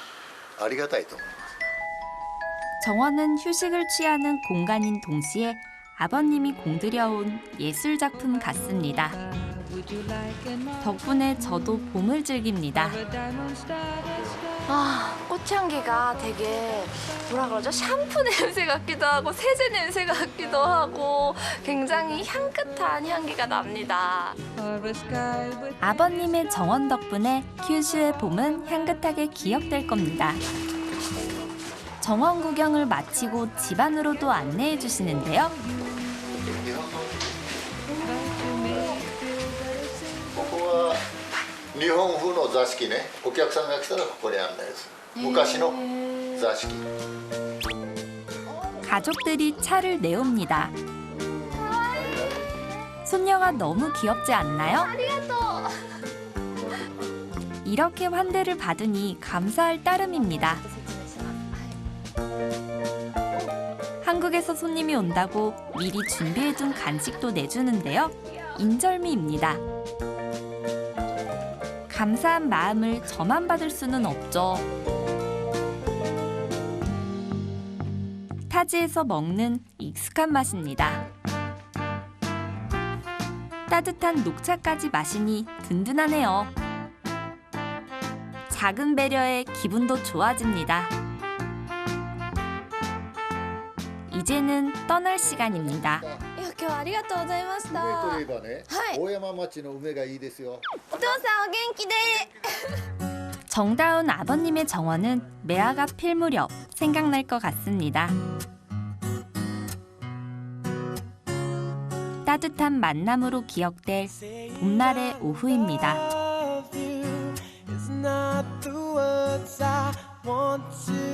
ありがたいと思います。 정원은 휴식을 취하는 공간인 동시에 아버님이 공들여온 예술 작품 같습니다. 덕분에 저도 봄을 즐깁니다. 아, 꽃향기가 되게 뭐라 그러죠? 샴푸 냄새 같기도 하고 세제 냄새 같기도 하고 굉장히 향긋한 향기가 납니다. 아버님의 정원 덕분에 큐슈의 봄은 향긋하게 기억될 겁니다. 정원 구경을 마치고 집 안으로도 안내해 주시는데요. ここは日本風の座敷ね、お客さんが来たらここに案内です。昔の座敷。 가족들이 차를 내옵니다. 손녀가 너무 귀엽지 않나요? 이렇게 환대를 받으니 감사할 따름입니다. 한국에서 손님이 온다고 미리 준비해둔 간식도 내주는데요. 인절미입니다. 감사한 마음을 저만 받을 수는 없죠. 타지에서 먹는 익숙한 맛입니다. 따뜻한 녹차까지 마시니 든든하네요. 작은 배려에 기분도 좋아집니다. 이제는 떠날 시간입니다. いや今日はありがとうございました。梅といえばね、大山町の梅がいいですよ。お父さんお元気で。 정다운 아버님의 정원은 매화가 필 무렵 생각날 것 같습니다. 따뜻한 만남으로 기억될 봄날의 오후입니다. It's not the words I want to